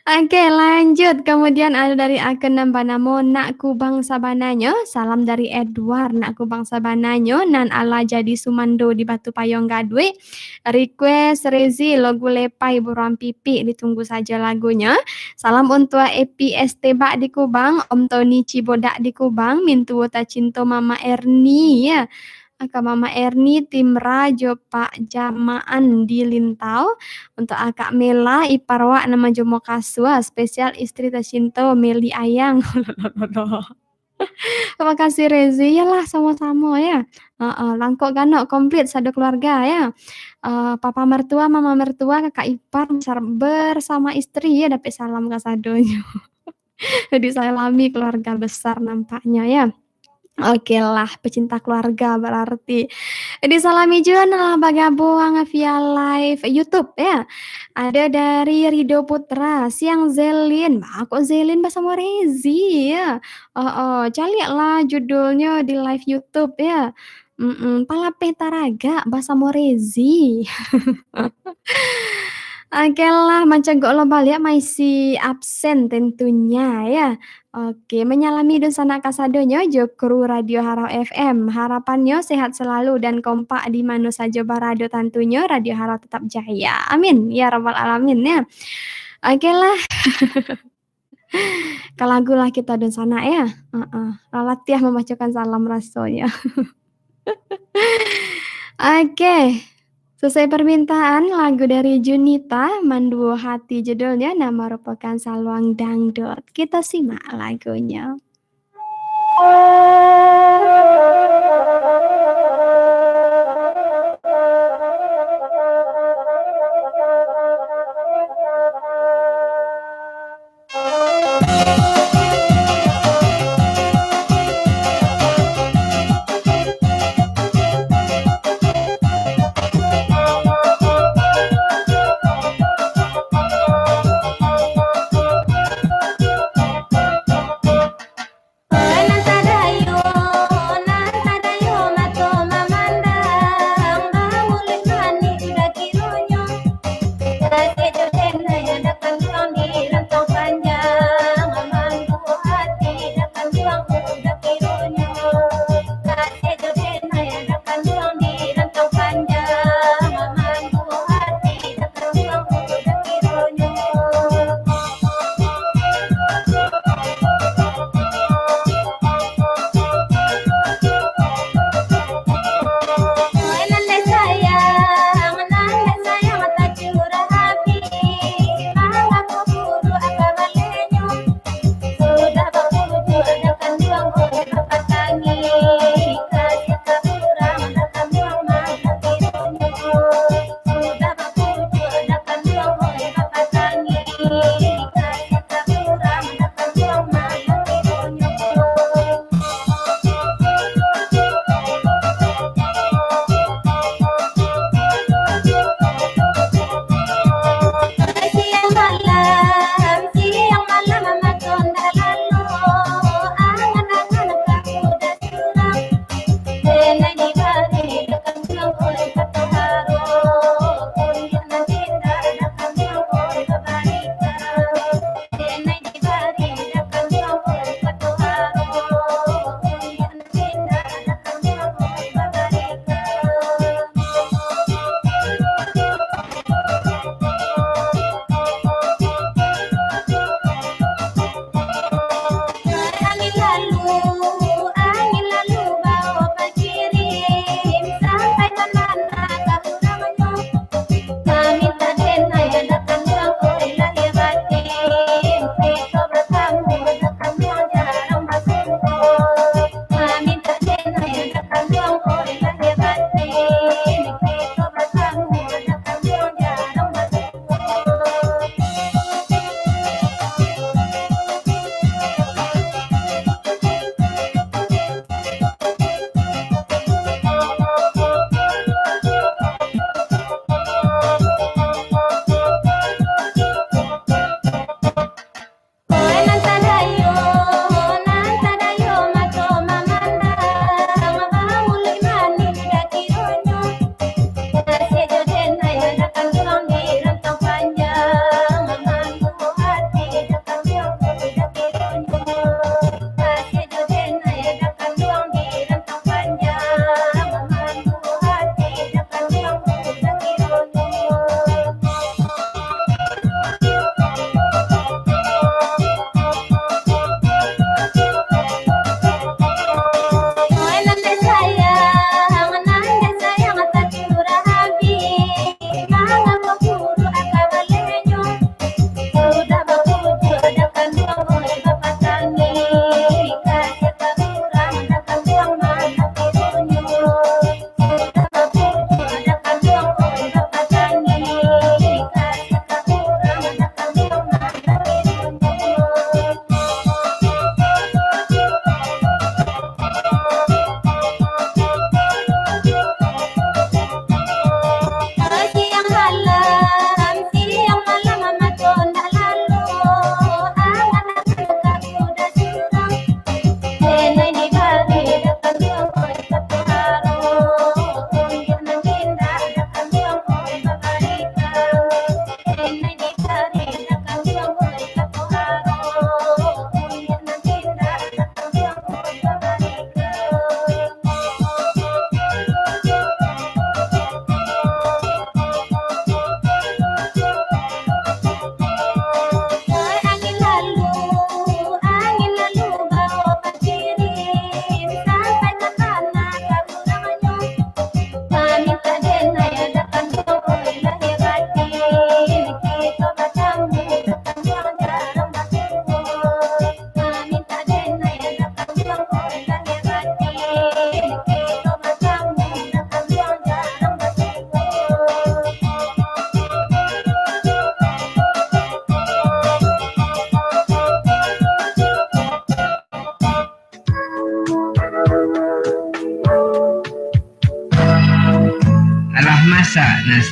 Oke, lanjut. Kemudian ada dari akun namo Nak Kubang Sabananyo. Salam dari Edward Nak Kubang Sabananyo. Nan ala jadi Sumando di Batu Payong Gadwe. Request Rezi lagu Lepai Buruan Pipi. Ditunggu saja lagunya. Salam untuk Epi Estebak di Kubang. Om Tony Cibodak di Kubang. Mintu Wota Cinto Mama Erni ya. Aka Mama Erni, tim Rajo Pak Jamaan di Lintau. Untuk Akak Mela, Iparwa nama Jomo Kasua, spesial istri Tacinto, Meli Ayang. Terima kasih Rezi, yalah sama-sama ya. Langkok ganok komplit satu keluarga ya. Papa mertua, mama mertua, kakak ipar bersama istri ya dapat salam kasadonya. Jadi saya lami keluarga besar nampaknya ya. Oke lah, pecinta keluarga berarti. Disalami juga lah bergabung via live YouTube ya. Ada dari Rido Putra, Siang Zelin. Kok Zelin bahasa Rezi ya. Cari lah judulnya di live YouTube ya. Palapeh Taraga bahasa Morezi. Oke lah, macam gak lo balik masih absen tentunya ya. Oke, menyalami dan sana kasadonya Jokru Radio Harau FM. Harapannya sehat selalu dan kompak di mana saja barado tentunya Radio Harau tetap jaya. Amin ya rabbal alamin ya. Oke lah. Kalagulah kita dan sana ya. Lalatiah membacakan salam rasanya. Oke. Selesai permintaan lagu dari Junita, Manduo Hati judulnya, nama merupakan Saluang Dangdut. Kita simak lagunya.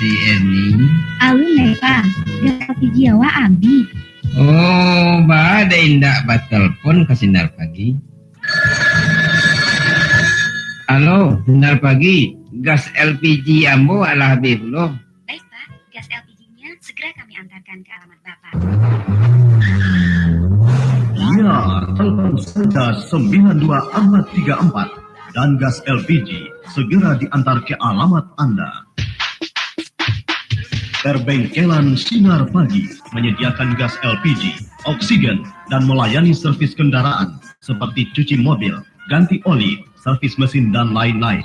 si Eni. Alun Pak, gas LPG awak abi. Oh, ada indak batelpon ke Sinar Pagi. Halo, Sinar Pagi. Gas LPG ambo ala habis loh. Baik Pak, gas LPG-nya segera kami antarkan ke alamat Bapak. Ya, telepon saja 9244 dan gas LPG segera diantar ke alamat Anda. Perbengkelan Sinar Pagi menyediakan gas LPG, oksigen, dan melayani servis kendaraan seperti cuci mobil, ganti oli, servis mesin, dan lain-lain.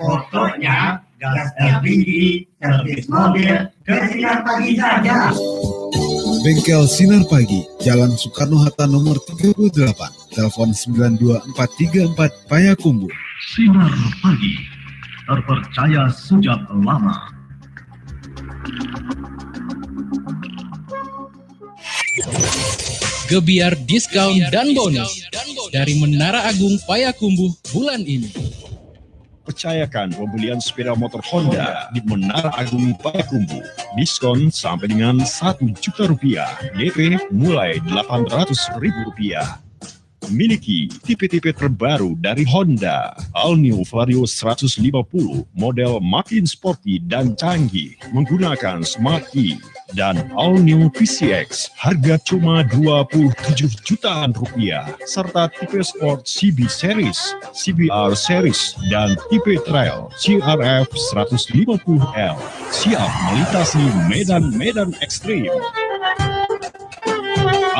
Pokoknya gas LPG, servis mobil, ke Sinar Pagi saja. Bengkel Sinar Pagi, Jalan Soekarno-Hatta nomor 38, telepon 92434 Payakumbuh. Sinar Pagi, terpercaya sejak lama. Gebiar diskon dan bonus dari Menara Agung Payakumbuh bulan ini. Percayakan pembelian sepeda motor Honda di Menara Agung Payakumbuh. Diskon sampai dengan Rp1.000.000. DP mulai Rp800.000. Miliki tipe-tipe terbaru dari Honda. All New Vario 150, model makin sporty dan canggih, menggunakan Smart Key. Dan All New PCX, harga cuma Rp27 jutaan, serta tipe Sport CB Series, CBR Series, dan tipe Trail CRF 150L. Siap melintasi medan-medan ekstrim.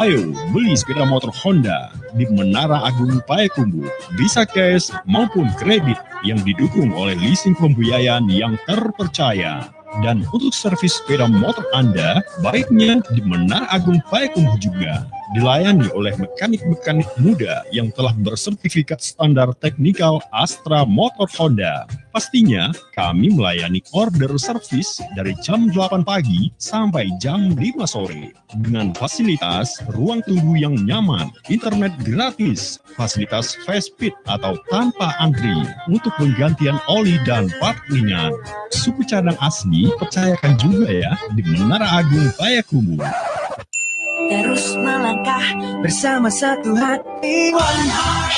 Ayo beli sepeda motor Honda di Menara Agung Payakumbuh. Bisa cash maupun kredit yang didukung oleh leasing pembiayaan yang terpercaya. Dan untuk servis sepeda motor Anda, baiknya di Menara Agung Payakumbuh juga. Dilayani oleh mekanik-mekanik muda yang telah bersertifikat standar teknikal Astra Motor Honda. Pastinya kami melayani order servis dari jam 8 pagi sampai jam 5 sore. Dengan fasilitas ruang tunggu yang nyaman, internet gratis, fasilitas fast feed atau tanpa antri untuk penggantian oli dan part ringan. Suku cadang asli percayakan juga ya di Menara Agung Payakumbuh. Terus melangkah bersama satu hati.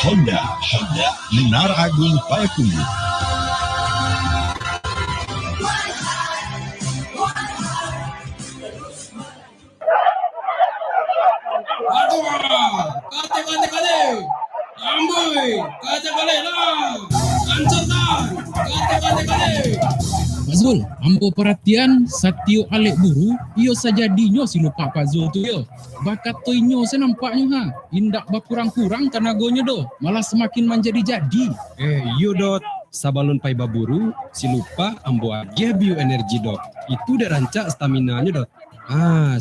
Honda, Menara Agung Payakumbuh. Pak Zul, ambo perhatian Satio Alek Buru, iyo saja dinyo si lupa Pak Zul tu yo. Bakat toinyo saya nampaknya ha, indak bakurang-kurang tenagonya do, malah semakin menjadi-jadi. Iyo dot, sabalun pai baburu, si lupa ambo agia bioenergi dot. Itu dah rancak stamina-nya dot.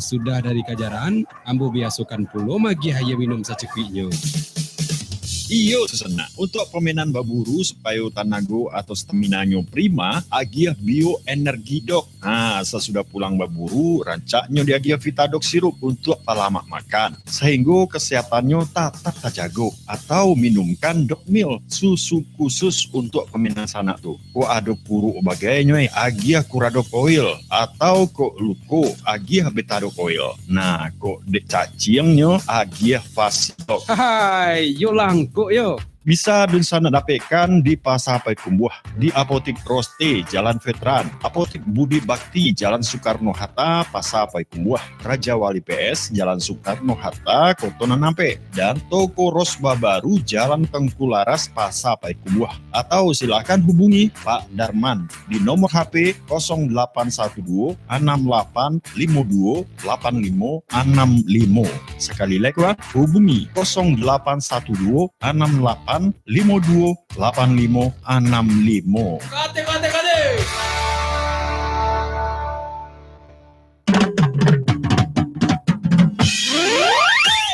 Sudah dari kajaran, ambo biasukan pulo magi haya minum secekiknya. Iyo sesena, untuk permainan baburu supaya tanago atau stamina-nya prima, agia bioenergi dok. Sesudah pulang baburu, rancaknya diagia Vitadok sirup untuk palamak makan. Sehingga kesehatannya tetap terjaga. Atau minumkan Dok Mil, susu khusus untuk permainan sanak tuh. Kok ada puru bagainya, agia Kuradok Oil. Atau kok luko, agia Betadok Oil. Nah, kok dek cacingnya, agia Fasidok. Hai, yo langko yo. Bisa dan sana dapatkan di Pasar Payakumbuh, di Apotik Roste, Jalan Veteran, Apotik Budi Bakti, Jalan Soekarno-Hatta, Pasar Payakumbuh, Raja Wali PS, Jalan Soekarno-Hatta, Kota Nanampe, dan Toko Rosba Baru, Jalan Tengku Laras, Pasar Payakumbuh. Atau silakan hubungi Pak Darman di nomor HP 0812 6852 8565. Sekali lagi hubungi 0812 68 52 85 65.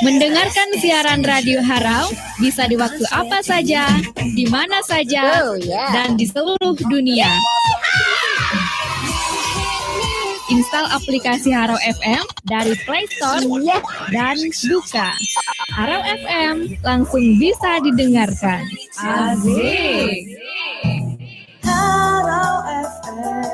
Mendengarkan siaran Radio Harau bisa di waktu apa saja, di mana saja, dan di seluruh dunia. Install aplikasi Harau FM dari Play Store dan buka. Harau FM langsung bisa didengarkan. Asik. Harau FM.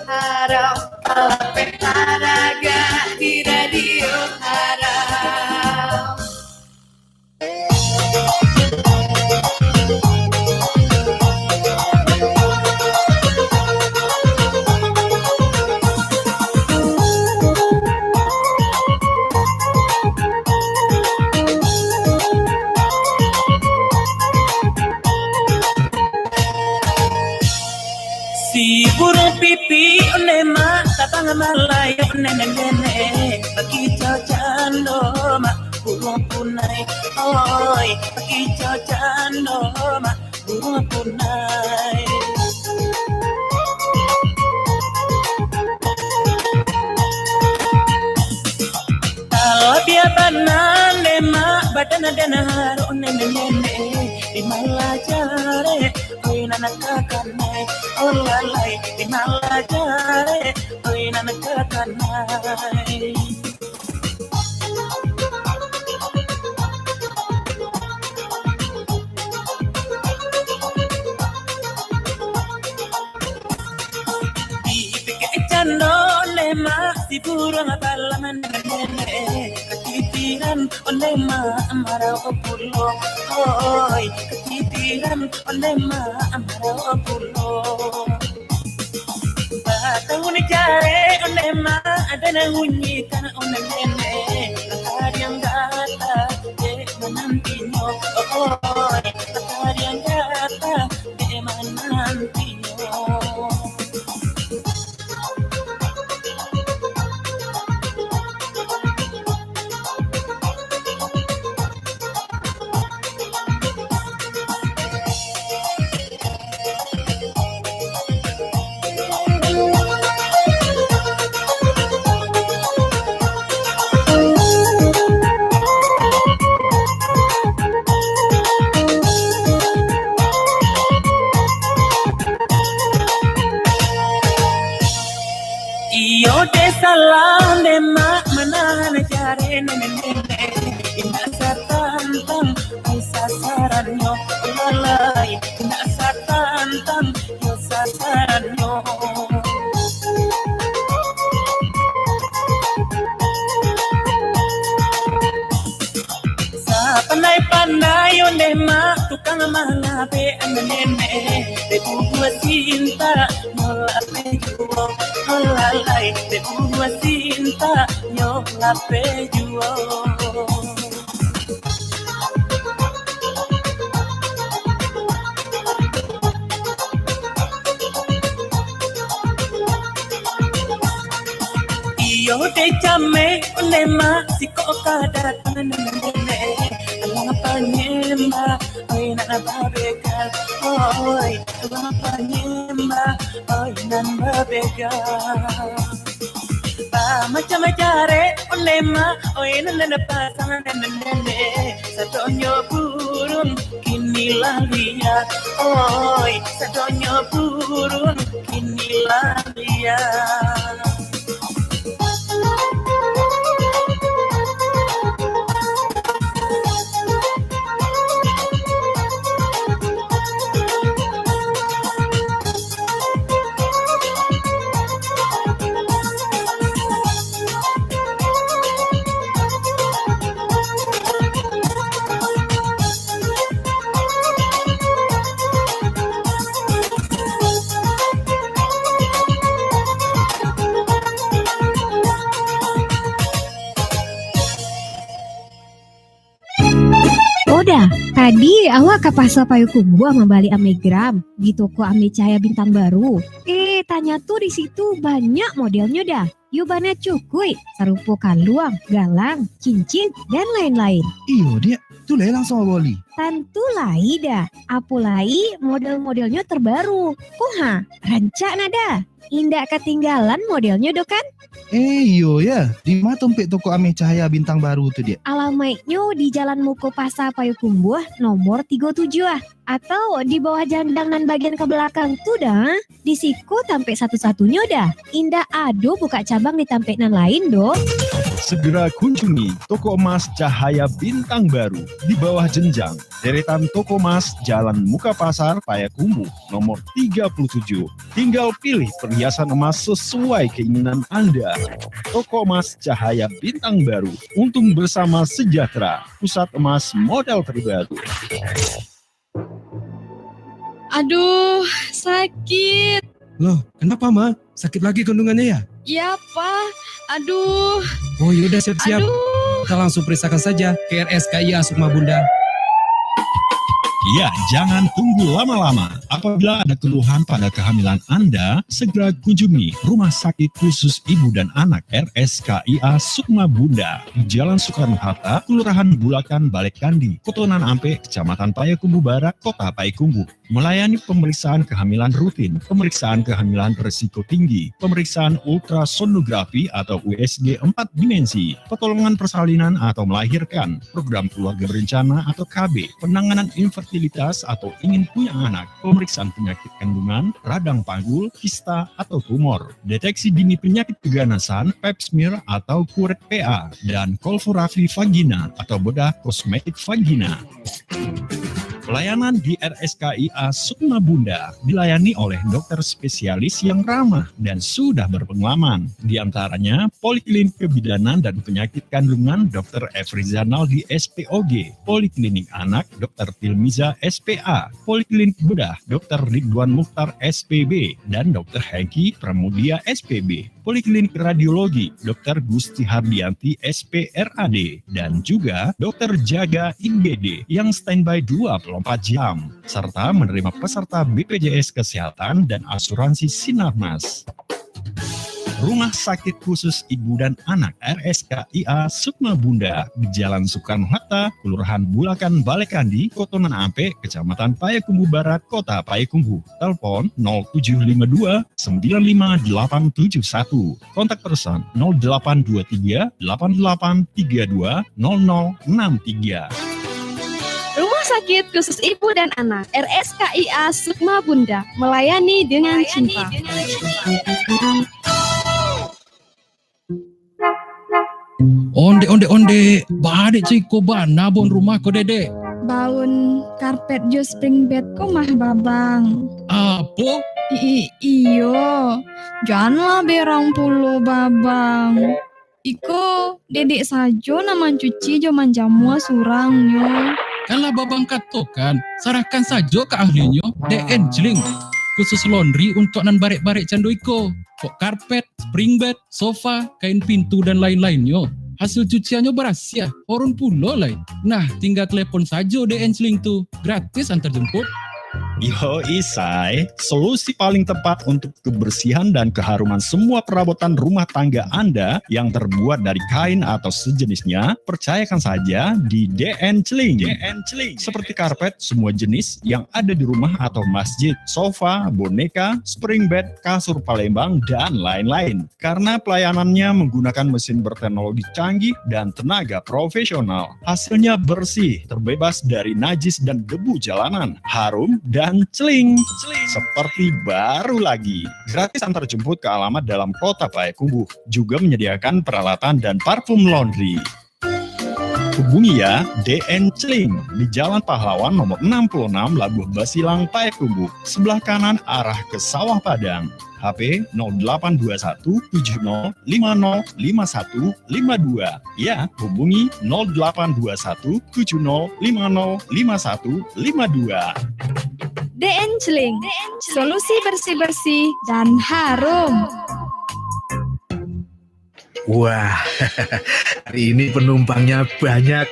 Haram, Alapet Olahraga di Radio Haram. Si burung pipi onema tapang malayo nene bagi cocano mak burung punai oi bagi cocano mak burung punai kalau dia banane mak badan dan haru nene di malajare oi nanakakanai oh lalai di malajare oi nanakakanai Cano lema si burung balaman nene ketitiran olema amarau pulo oi ketitiran olema amarau pulo batang jare olema ada ngunyi kan onene yang gata menantinya oi yang gata menantinya. Iyo de salam de mak mana jare nene indah satantang ay sasaranyo lalai indah satantang yo sasaranyo sa panay yo de mak tukang mangabe nene de buwa cinta nolape juo lalai de buwa cinta nolape juo. Iyo de chame olema siko kada tanene alang panyemba oi na babeka oi alang panyemba oi nan babeka ba macam jare olema oi nan pasangan nene sadonyo burung kini lalia oi sadonyo burung kini lalia. Oda, tadi awak ke pasar Payakumbuh membeli Amegram di toko Ame Cahaya Bintang Baru. Tanya tuh di situ banyak modelnya dah. Yubana cukui, sarupo kaluang, galang, cincin, dan lain-lain. Iyo dia, tu lah langsung beli. Tentu lai dah. Apulai model-modelnya terbaru. Kuha, rancak nada. Indah ketinggalan modelnya do kan? Iyo ya, di mana tempat toko Ame Cahaya Bintang Baru tu dia? Alamatnya di Jalan Muko Pasar Payakumbuh nomor 37 atau di bawah jandangan bagian ke belakang tuh dah. Di siku tampek satu-satunya dah. Indah ado buka cabang di tampenan lain do. Segera kunjungi Toko Emas Cahaya Bintang Baru di bawah jenjang deretan Toko Emas Jalan Muka Pasar Payakumbuh nomor 37. Tinggal pilih perhiasan emas sesuai keinginan Anda. Toko Emas Cahaya Bintang Baru, untung bersama sejahtera, pusat emas modal terbaru. Aduh, sakit. Loh, kenapa Ma? Sakit lagi kandungannya ya? Iya, Pak. Aduh. Oh yaudah siap-siap. Aduh. Kita langsung periksakan saja ke RSKIA Sukma Bunda. Ya, jangan tunggu lama-lama. Apabila ada keluhan pada kehamilan Anda, segera kunjungi Rumah Sakit Khusus Ibu dan Anak RSKIA Sukma Bunda di Jalan Soekarno-Hatta, Kelurahan Bulakan, Balekandi, Kotonan Ampe, Kecamatan Payakumbuh Barat, Kota Payakumbuh. Melayani pemeriksaan kehamilan rutin, pemeriksaan kehamilan berisiko tinggi, pemeriksaan ultrasonografi atau USG 4 dimensi, pertolongan persalinan atau melahirkan, program keluarga berencana atau KB, penanganan infertilitas atau ingin punya anak, pemeriksaan penyakit kandungan, radang panggul, kista atau tumor, deteksi dini penyakit keganasan, pap smear atau kuret PA, dan kolforafi vagina atau bedah kosmetik vagina. Pelayanan di RSKIA Sukma Bunda dilayani oleh dokter spesialis yang ramah dan sudah berpengalaman. Di antaranya Poliklinik Kebidanan dan Penyakit Kandungan Dr. Efrizanal di SPOG, Poliklinik Anak Dr. Tilmiza SPA, Poliklinik Bedah Dr. Ridwan Mukhtar SPB, dan Dr. Hengki Pramudia SPB, Poliklinik Radiologi Dr. Gusti Hardianti SPRAD, dan juga Dr. Jaga IGD yang standby 24 jam, serta menerima peserta BPJS Kesehatan dan asuransi Sinarmas. Rumah Sakit Khusus Ibu dan Anak RSKIA Sukma Bunda di Jalan Soekarno-Hatta, Kelurahan Bulakan, Balekandi, Kotonan Ampe, Kecamatan Payakumbuh Barat, Kota Payakumbuh. Telepon 0752 95871. Kontak person 0823 8832 0063. Rumah Sakit Khusus Ibu dan Anak RSKIA Sukma Bunda melayani dengan cinta. Onde, badek ciko bana bon rumah ko dede. Baun karpet jo spring bed ko mah babang. Apa? Iyo, janganlah berang puluh babang. Iko dedek sajo nama cuci jo manjamua surangnya. Kalau babang katokan, sarahkan saja ke ahlinya, DN Celing. Khusus laundry untuk nan barek-barek candu iko. Kok karpet, spring bed, sofa, kain pintu dan lain-lainnya. Hasil cuciannya berhasil, orang pulau lain. Nah, tinggal telepon saja DN Celing tuh, gratis antar jemput. Yo Isai, solusi paling tepat untuk kebersihan dan keharuman semua perabotan rumah tangga Anda yang terbuat dari kain atau sejenisnya, percayakan saja di DN Celing. Seperti karpet semua jenis yang ada di rumah atau masjid, sofa, boneka, spring bed, kasur Palembang, dan lain-lain. Karena pelayanannya menggunakan mesin berteknologi canggih dan tenaga profesional. Hasilnya bersih, terbebas dari najis dan debu jalanan, harum, dan celing, seperti baru lagi. Gratis antar jemput ke alamat dalam kota Payakumbuh. Juga menyediakan peralatan dan parfum laundry. Hubungi ya DN Celing di Jalan Pahlawan nomor 66 Labuh Basilang, Payakumbuh. Sebelah kanan arah ke Sawah Padang. HP 0821 70 50 5152. Ya, hubungi 0821 70 50 5152. DN Celing, solusi bersih-bersih dan harum. Wah, hari ini penumpangnya banyak.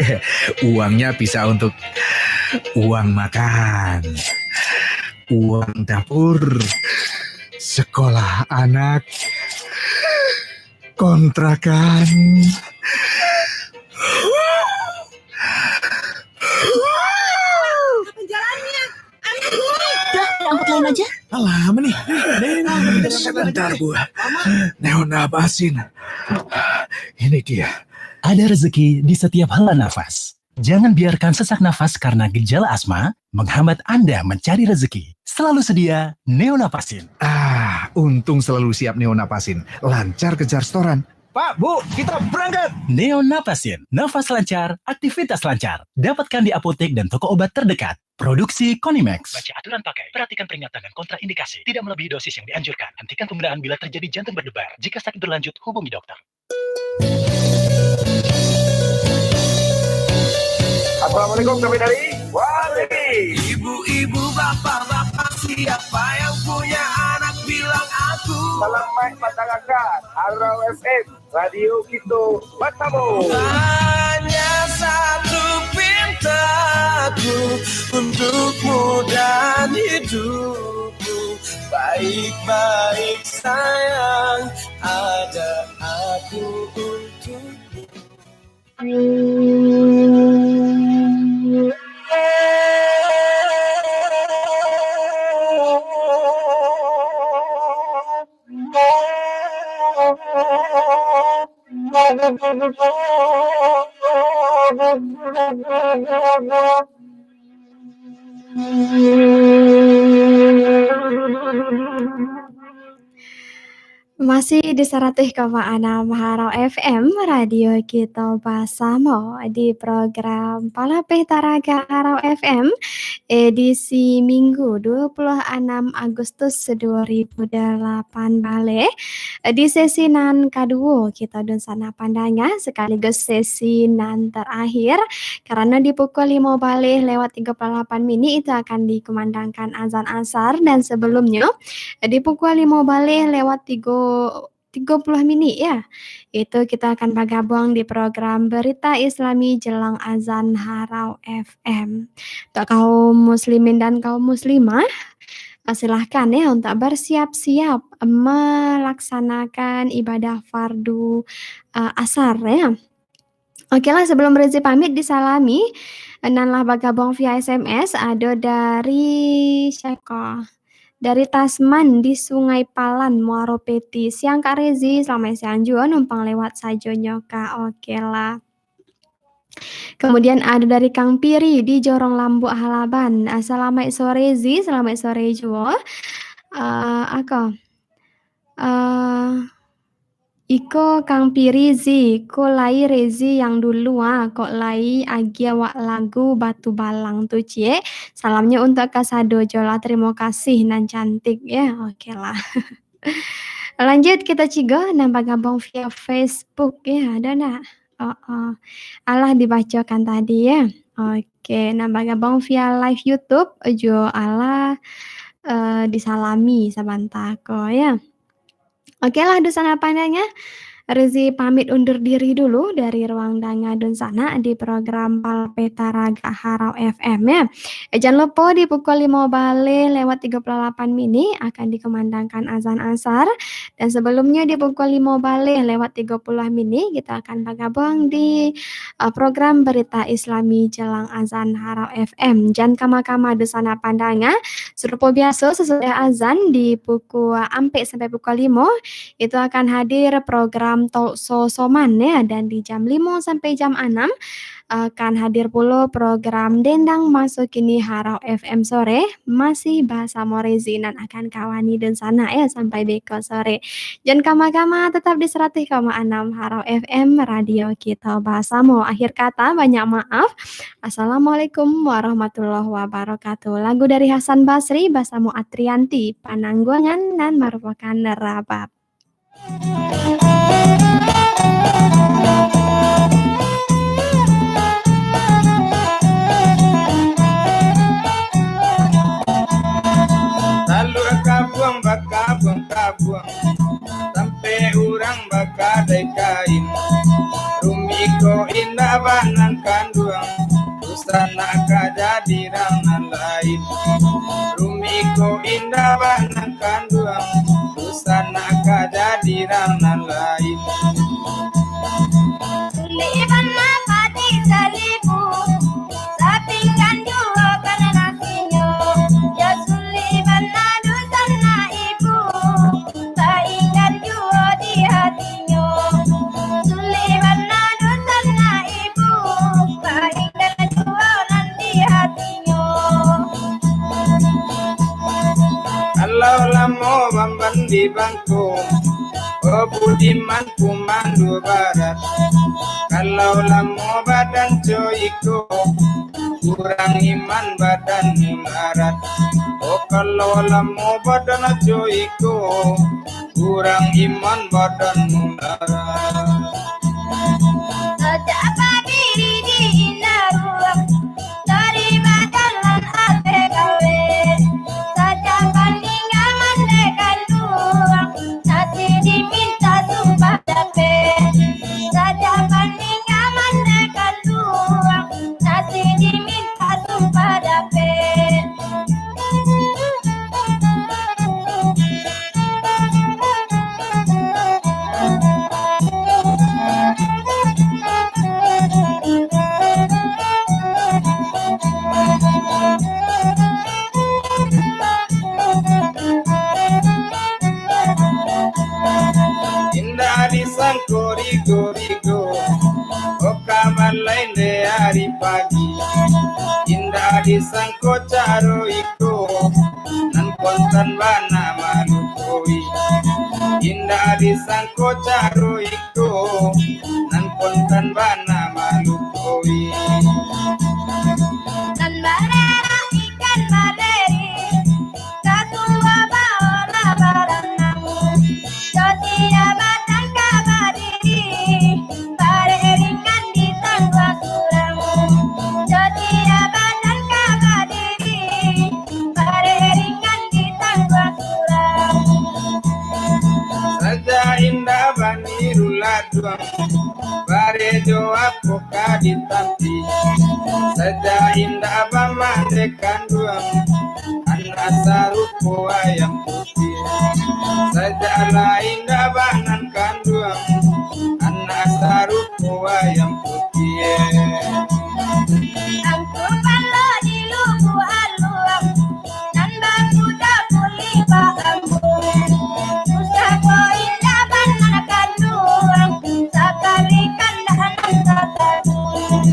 Uangnya bisa untuk uang makan, uang dapur, sekolah anak, kontrakan. Angkut lain aja. Lama nih. Sebentar Bu. Neonapasin. Ini dia. Ada rezeki di setiap hela nafas. Jangan biarkan sesak nafas karena gejala asma menghambat Anda mencari rezeki. Selalu sedia Neonapasin. Untung selalu siap Neonapasin. Lancar kejar setoran. Pak, Bu, kita berangkat. Neonapasin, nafas lancar, aktivitas lancar. Dapatkan di apotek dan toko obat terdekat. Produksi Konimax. Baca aturan pakai, perhatikan peringatan dan kontraindikasi. Tidak melebihi dosis yang dianjurkan. Hentikan penggunaan bila terjadi jantung berdebar. Jika sakit berlanjut, hubungi dokter. Assalamualaikum, kami dari Wali. Ibu-ibu, bapak-bapak, siapa yang punya anak bilang aku. Salam baik masyarakat, Harau FM, radio kita bertemu. Hanya satu pintaku untukmu dan hidupmu. Baik-baik sayang, ada aku untukmu. Masih di 100,6 Harau FM, radio kita Basamo di program Palapeh Taraga Harau FM, edisi Minggu 26 Agustus 2008 balik. Di sesi nan kedua kita dan sana pandangan sekaligus sesi nan terakhir karena di pukul 5 balik lewat 38 menit itu akan dikumandangkan azan asar dan sebelumnya di pukul 5 balik lewat 30 menit ya. Itu kita akan bergabung di program Berita Islami Jelang Azan Harau FM. Untuk kaum muslimin dan kaum muslimah, silahkan ya untuk bersiap-siap melaksanakan ibadah fardu asar ya. Oke lah, sebelum Rezi pamit disalami, nanlah bergabung via SMS ada dari siapa? Dari Tasman di Sungai Palan, Muaro Peti. Siang Kak Rezi, selamat siang juga numpang lewat saja nyoka. Oke lah. Kemudian ada dari Kang Piri di Jorong Lambu Halaban. Selamat sore Rezi, selamat sore juga. Iko Kang Piri Zi, ko lai Rezi yang dulu kok lai agia wak lagu Batu Balang tuh cie. Salamnya untuk Kasado Jola, terima kasih nan cantik ya. Oke lah. Lanjut kita cigo nambah gabung via Facebook ya, ada nak? Allah dibacakan tadi ya. Oke, nambah gabung via live YouTube jo Allah disalami sebentar kok ya. Oke lah, dusana pandangnya. Rezi pamit undur diri dulu dari ruang danga dan sana di program Palapeh Taraga Harau FM ya. Jangan lupa di pukul 5 balik lewat 38 menit akan dikumandangkan azan asar. Dan sebelumnya di pukul 5 balik lewat 30 menit kita akan bergabung di program Berita Islami Jelang Azan Harau FM. Jangan kama-kama dusana pandangnya. Serupa biasa sesudah azan di pukul ampe sampai pukul 5 itu akan hadir program Talk Soman ya, dan di jam 5 sampai jam 6 akan hadir pula program Dendang Masuk Kini Harau FM sore, masih bahasa Morezi dan akan kawani dan sana ya sampai beko sore. Jangan kama-kama tetap di 100,6 Harau FM, radio kita Basamo. Akhir kata banyak maaf. Assalamualaikum warahmatullahi wabarakatuh. Lagu dari Hasan Basri, Basamo Atrianti, Panangguangan dan merupakan Rabab. Lalu kabuang sampai urang bakadai kain. Rumiko indah banang kanduang, usana kajadi rangan lain. Rumiko indah banang kanduang, usana kajadi rangan lain. Suliban pati salibu, sapingkan jua kana nasinya. Ya suliban nadu sana ibu, saingan jua di hatinya. Suliban nadu sana ibu, saingan jua nanti hatinya. Kalau lamo bamban di bangku, oh budiman kumandu barat. Kalau lamo badan coiko, kurang iman badan melarat. Oh kalau lama badan aja iku, kurang iman badan melarat. Sejak pagi diindah ruang dari badan lan ate gawe. Sejak pandingan mandekan luang, nasi diminta sumpah dape. Sejak pandingan mandekan luang, nasi diminta sumpah dape. Indah disangko rigo-rigo, oh kamar lain de hari pagi. Indah disangko caro iko, nan kontan bana malukoi. Indah disangko caro iko, nan kontan bana malukoi. Nan barera ikan baleri, katua baola baranang. Jotia batang kabadiri, bareringan di tangga surang. Jotia batang kabadiri, bareringan di tangga surang. Saja indah baniru laduang, bare joa poka ditampi. Saja indah bamandekan duang, anak sarupo ayam putih. Saja lah indah banan kanduang, anak sarupo ayam putih. Angku palo di lubu aluang, nan bangku dapuli bakambung. Susah ko indah banan kanduang, sakali kandahan sakagung.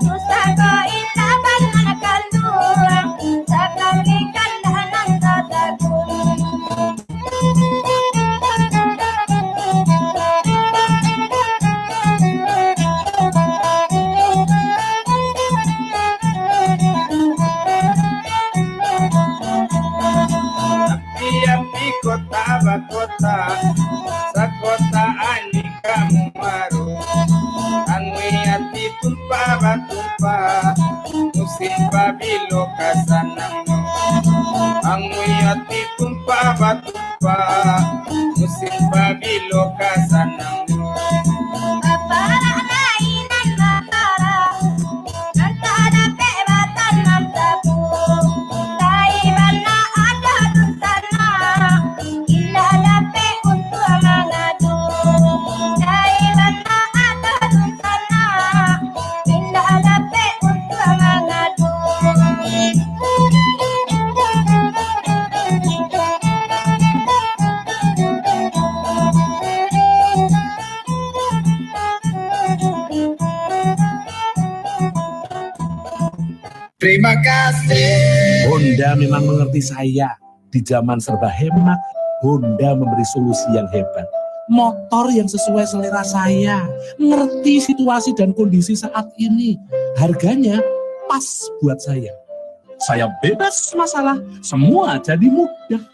Susah ko indah banan kanduang, sakali kandahan sakagung. Api-api kota bakota, sakota ani kamu maru. Angwi hati tumpah batumpah, musim pabilo kasanangmu. Angwi hati tumpah batumpah, musim pabilo kasanangmu. Apara nainan mapara, nanta dape batan namtaku. Taibana ada dusana, indah dape untuk mengadu. Taibana ada dusana, indah dape untuk mengadu. Terima kasih. Honda memang mengerti saya. Di zaman serba hemat, Honda memberi solusi yang hebat. Motor yang sesuai selera saya, ngerti situasi dan kondisi saat ini. Harganya pas buat saya. Saya bebas masalah, semua jadi mudah.